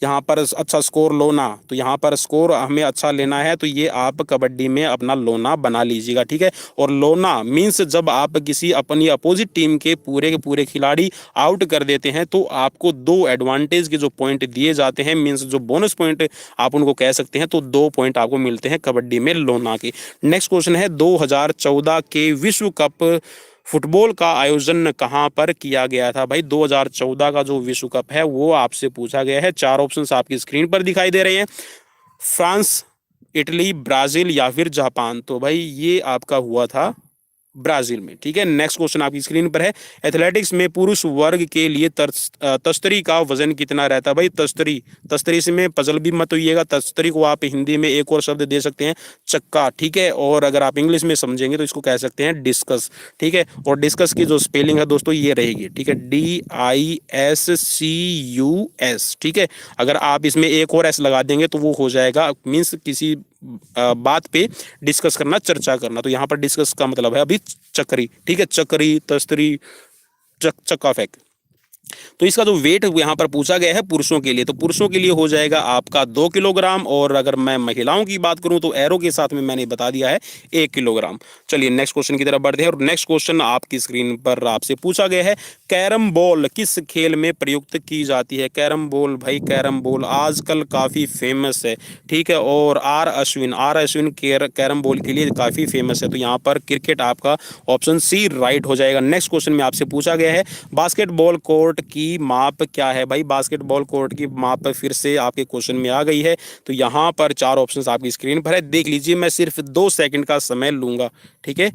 यहाँ पर अच्छा स्कोर लोना, तो यहाँ पर स्कोर हमें अच्छा लेना है, तो ये आप कबड्डी में अपना लोना बना लीजिएगा, ठीक है। और लोना मीन्स जब आप किसी अपनी अपोजिट टीम के पूरे खिलाड़ी आउट कर देते हैं तो आपको 2 एडवांटेज के जो पॉइंट दिए जाते हैं, मीन्स जो बोनस पॉइंट आप उनको कह सकते हैं, तो 2 पॉइंट आपको मिलते हैं कबड्डी में लोना के। नेक्स्ट क्वेश्चन है 2014 के विश्व कप फुटबॉल का आयोजन कहां पर किया गया था? भाई 2014 का जो विश्व कप है वो आपसे पूछा गया है। 4 ऑप्शंस आपकी स्क्रीन पर दिखाई दे रहे हैं, फ्रांस, इटली, ब्राजील या फिर जापान। तो भाई ये आपका हुआ था ब्राजील में, ठीक है। नेक्स्ट क्वेश्चन आपकी स्क्रीन पर है, एथलेटिक्स में पुरुष वर्ग के लिए तस्तरी का वजन कितना रहता है? भाई तस्तरी से में पजल भी मत होइएगा, तस्तरी को आप हिंदी में एक और शब्द दे सकते हैं, चक्का, ठीक है। और अगर आप इंग्लिश में समझेंगे तो इसको कह सकते हैं डिस्कस, ठीक है। और डिस्कस की जो स्पेलिंग है दोस्तों ये रहेगी, ठीक है, DISCUS, ठीक है। अगर आप इसमें एक और एस लगा देंगे तो वो हो जाएगा, मीन्स किसी बात पे डिस्कस करना, चर्चा करना। तो यहाँ पर डिस्कस का मतलब है अभी चक्री, ठीक है, चक्री, तस्तरी, चक्का फेंक। तो इसका जो वेट यहाँ पर पूछा गया है पुरुषों के लिए, तो पुरुषों के लिए हो जाएगा आपका 2 किलोग्राम, और अगर मैं महिलाओं की बात करूं तो एरो के साथ में मैंने बता दिया है 1 किलोग्राम। चलिए नेक्स्ट क्वेश्चन की तरफ बढ़ते हैं, और नेक्स्ट क्वेश्चन आपकी स्क्रीन पर आपसे पूछा गया है, कैरम बॉल किस खेल में प्रयुक्त की जाती है? कैरम बॉल, भाई कैरम बॉल आजकल काफ़ी फेमस है, ठीक है, और आर अश्विन कैरम बॉल के लिए काफ़ी फेमस है, तो यहाँ पर क्रिकेट आपका ऑप्शन सी राइट हो जाएगा। नेक्स्ट क्वेश्चन में आपसे पूछा गया है, बास्केटबॉल कोर्ट की माप क्या है? भाई बास्केटबॉल कोर्ट की माप फिर से आपके क्वेश्चन में आ गई है, तो यहाँ पर 4 ऑप्शंस आपकी स्क्रीन पर है, देख लीजिए, मैं सिर्फ 2 सेकंड का समय लूंगा, ठीक है।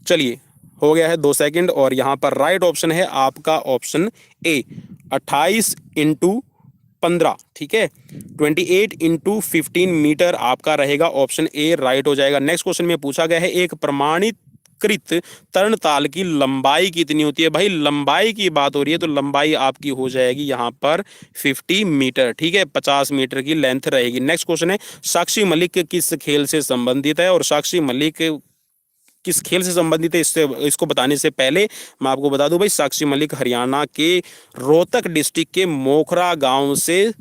चलिए हो गया है 2 सेकंड, और यहाँ पर राइट ऑप्शन है आपका ऑप्शन ए 28x15, ठीक है, 28x15 मीटर आपका रहेगा ऑप्शन ए राइट हो जाएगा। नेक्स्ट क्वेश्चन में पूछा गया है, एक प्रमाणित तरणताल की लंबाई कितनी होती है? भाई लंबाई की बात हो रही है तो लंबाई आपकी हो जाएगी यहाँ पर 50 मीटर, ठीक है, 50 मीटर की लेंथ रहेगी। नेक्स्ट क्वेश्चन है, साक्षी मलिक किस खेल से संबंधित है? और साक्षी मलिक किस खेल से संबंधित है, इसको बताने से पहले मैं आपको बता दूं भाई, साक्षी मलिक हरियाणा के रोहतक डिस्ट्रिक्ट के मोखरा गांव से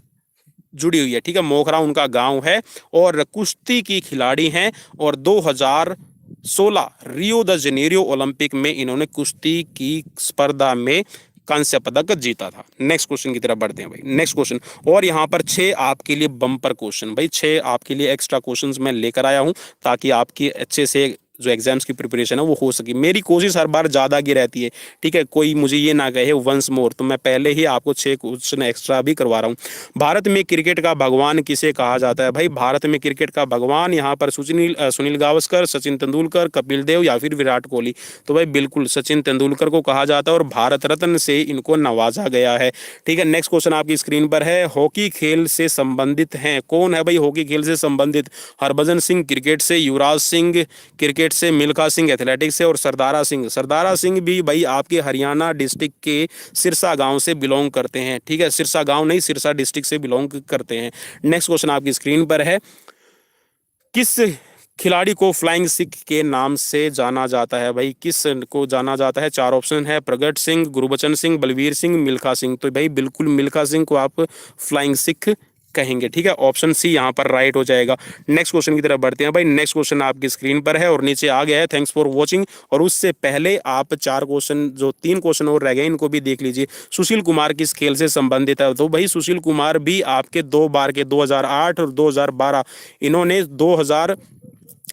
जुड़ी हुई है, ठीक है, मोखरा उनका गांव है, और कुश्ती की खिलाड़ी हैं, और 2016 रियो द जेनेरियो ओलंपिक में इन्होंने कुश्ती की स्पर्धा में कांस्य पदक जीता था। नेक्स्ट क्वेश्चन की तरफ बढ़ते हैं भाई, नेक्स्ट क्वेश्चन, और यहाँ पर 6 आपके लिए बम्पर क्वेश्चन, भाई 6 आपके लिए एक्स्ट्रा क्वेश्चंस मैं लेकर आया हूँ, ताकि आपकी अच्छे से जो एग्जाम्स की प्रिपरेशन है वो हो सके। मेरी कोशिश हर बार ज़्यादा की रहती है, ठीक है, कोई मुझे ये ना कहे वंस मोर, तो मैं पहले ही आपको 6 क्वेश्चन एक्स्ट्रा भी करवा रहा हूँ। भारत में क्रिकेट का भगवान किसे कहा जाता है? भाई भारत में क्रिकेट का भगवान यहाँ पर सुनील गावस्कर, सचिन तेंदुलकर, कपिल देव या फिर विराट कोहली? तो भाई बिल्कुल सचिन तेंदुलकर को कहा जाता है, और भारत रत्न से इनको नवाजा गया है, ठीक है। नेक्स्ट क्वेश्चन आपकी स्क्रीन पर है, हॉकी खेल से संबंधित हैं, कौन है भाई हॉकी खेल से संबंधित? हरभजन सिंह क्रिकेट से, युवराज सिंह क्रिकेट से, मिल्खा सिंह एथलेटिक्स से, और सरदारा सिंह भी भाई आपके हरियाणा डिस्ट्रिक्ट के सिरसा गांव से बिलोंग करते हैं, ठीक है, सिरसा गांव नहीं, सिरसा डिस्ट्रिक्ट से बिलोंग करते हैं। नेक्स्ट क्वेश्चन आपकी स्क्रीन पर है, किस खिलाड़ी को फ्लाइंग सिख के नाम से जाना जाता है? भाई किस को जाना जाता है? 4 ऑप्शन है, प्रगट सिंह, गुरबचन सिंह, बलवीर सिंह, मिल्खा सिंह। तो भाई बिल्कुल मिल्खा सिंह को आप फ्लाइंग सिख कहेंगे, ठीक है, ऑप्शन सी यहाँ पर राइट हो जाएगा। नेक्स्ट क्वेश्चन की तरफ बढ़ते हैं भाई, नेक्स्ट क्वेश्चन आपकी स्क्रीन पर है और नीचे आ गया है, थैंक्स फॉर वॉचिंग। और उससे पहले आप 4 क्वेश्चन, जो 3 क्वेश्चन और रह गए, इनको भी देख लीजिए। सुशील कुमार किस खेल से संबंधित है? तो भाई सुशील कुमार भी आपके 2 बार के 2008 और 2012, इन्होंने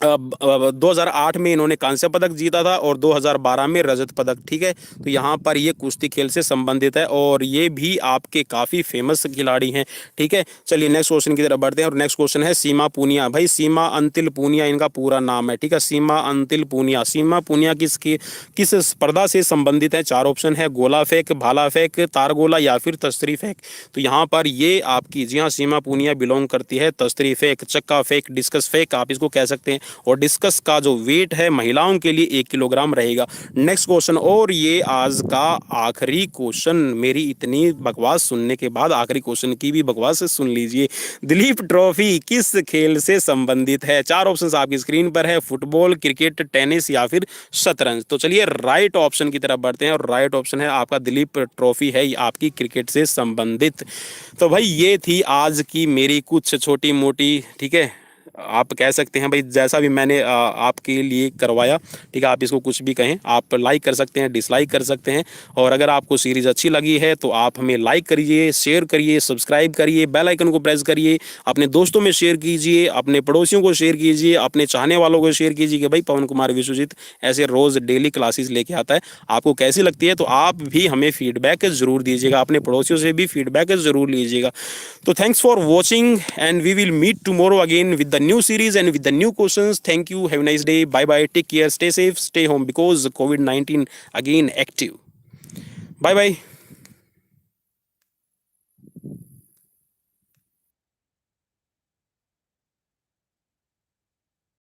2008 में इन्होंने कांस्य पदक जीता था, और 2012 में रजत पदक, ठीक है। तो यहाँ पर ये कुश्ती खेल से संबंधित है, और ये भी आपके काफ़ी फेमस खिलाड़ी हैं, ठीक है। चलिए नेक्स्ट क्वेश्चन की तरफ बढ़ते हैं, और नेक्स्ट क्वेश्चन है सीमा पूनिया। भाई सीमा अंतिल पूनिया इनका पूरा नाम है, ठीक है, सीमा अंतिल पूनिया। सीमा पूनिया किस स्पर्धा से संबंधित है? 4 ऑप्शन है, गोला फेंक, भाला फेंक, तार गोला या फिर तस्तरी फेंक। तो यहाँ पर ये आपकी, जी हाँ, सीमा पूनिया बिलोंग करती है तस्तरी फेंक, चक्का फेंक, डिस्कस फेंक आप इसको कह सकते हैं। और डिस्कस का जो वेट है महिलाओं के लिए 1 किलोग्राम रहेगा। नेक्स्ट क्वेश्चन, और ये आज का आखिरी क्वेश्चन, मेरी इतनी बकवास सुनने के बाद आखिरी क्वेश्चन की भी बकवास सुन लीजिए। दिलीप ट्रॉफी किस खेल से संबंधित है? 4 ऑप्शन आपकी स्क्रीन पर है, फुटबॉल, क्रिकेट, टेनिस या फिर शतरंज। तो चलिए राइट ऑप्शन की तरफ बढ़ते हैं, और राइट ऑप्शन है आपका दिलीप ट्रॉफी है आपकी क्रिकेट से संबंधित। तो भाई ये थी आज की मेरी कुछ छोटी मोटी, ठीक है, आप कह सकते हैं भाई जैसा भी मैंने आपके लिए करवाया, ठीक है, आप इसको कुछ भी कहें, आप लाइक कर सकते हैं, डिसलाइक कर सकते हैं। और अगर आपको सीरीज़ अच्छी लगी है तो आप हमें लाइक करिए, शेयर करिए, सब्सक्राइब करिए, बेल आइकन को प्रेस करिए, अपने दोस्तों में शेयर कीजिए, अपने पड़ोसियों को शेयर कीजिए, अपने चाहने वालों को शेयर कीजिए कि भाई पवन कुमार विश्वजीत ऐसे रोज़ डेली क्लासेस लेके आता है, आपको कैसी लगती है? तो आप भी हमें फीडबैक ज़रूर दीजिएगा, अपने पड़ोसियों से भी फीडबैक ज़रूर लीजिएगा। तो thanks for watching, and we will meet tomorrow again with the new series and with the new questions. Thank you. Have a nice day. Bye bye. Take care. Stay safe. Stay home because COVID-19 again active. Bye bye.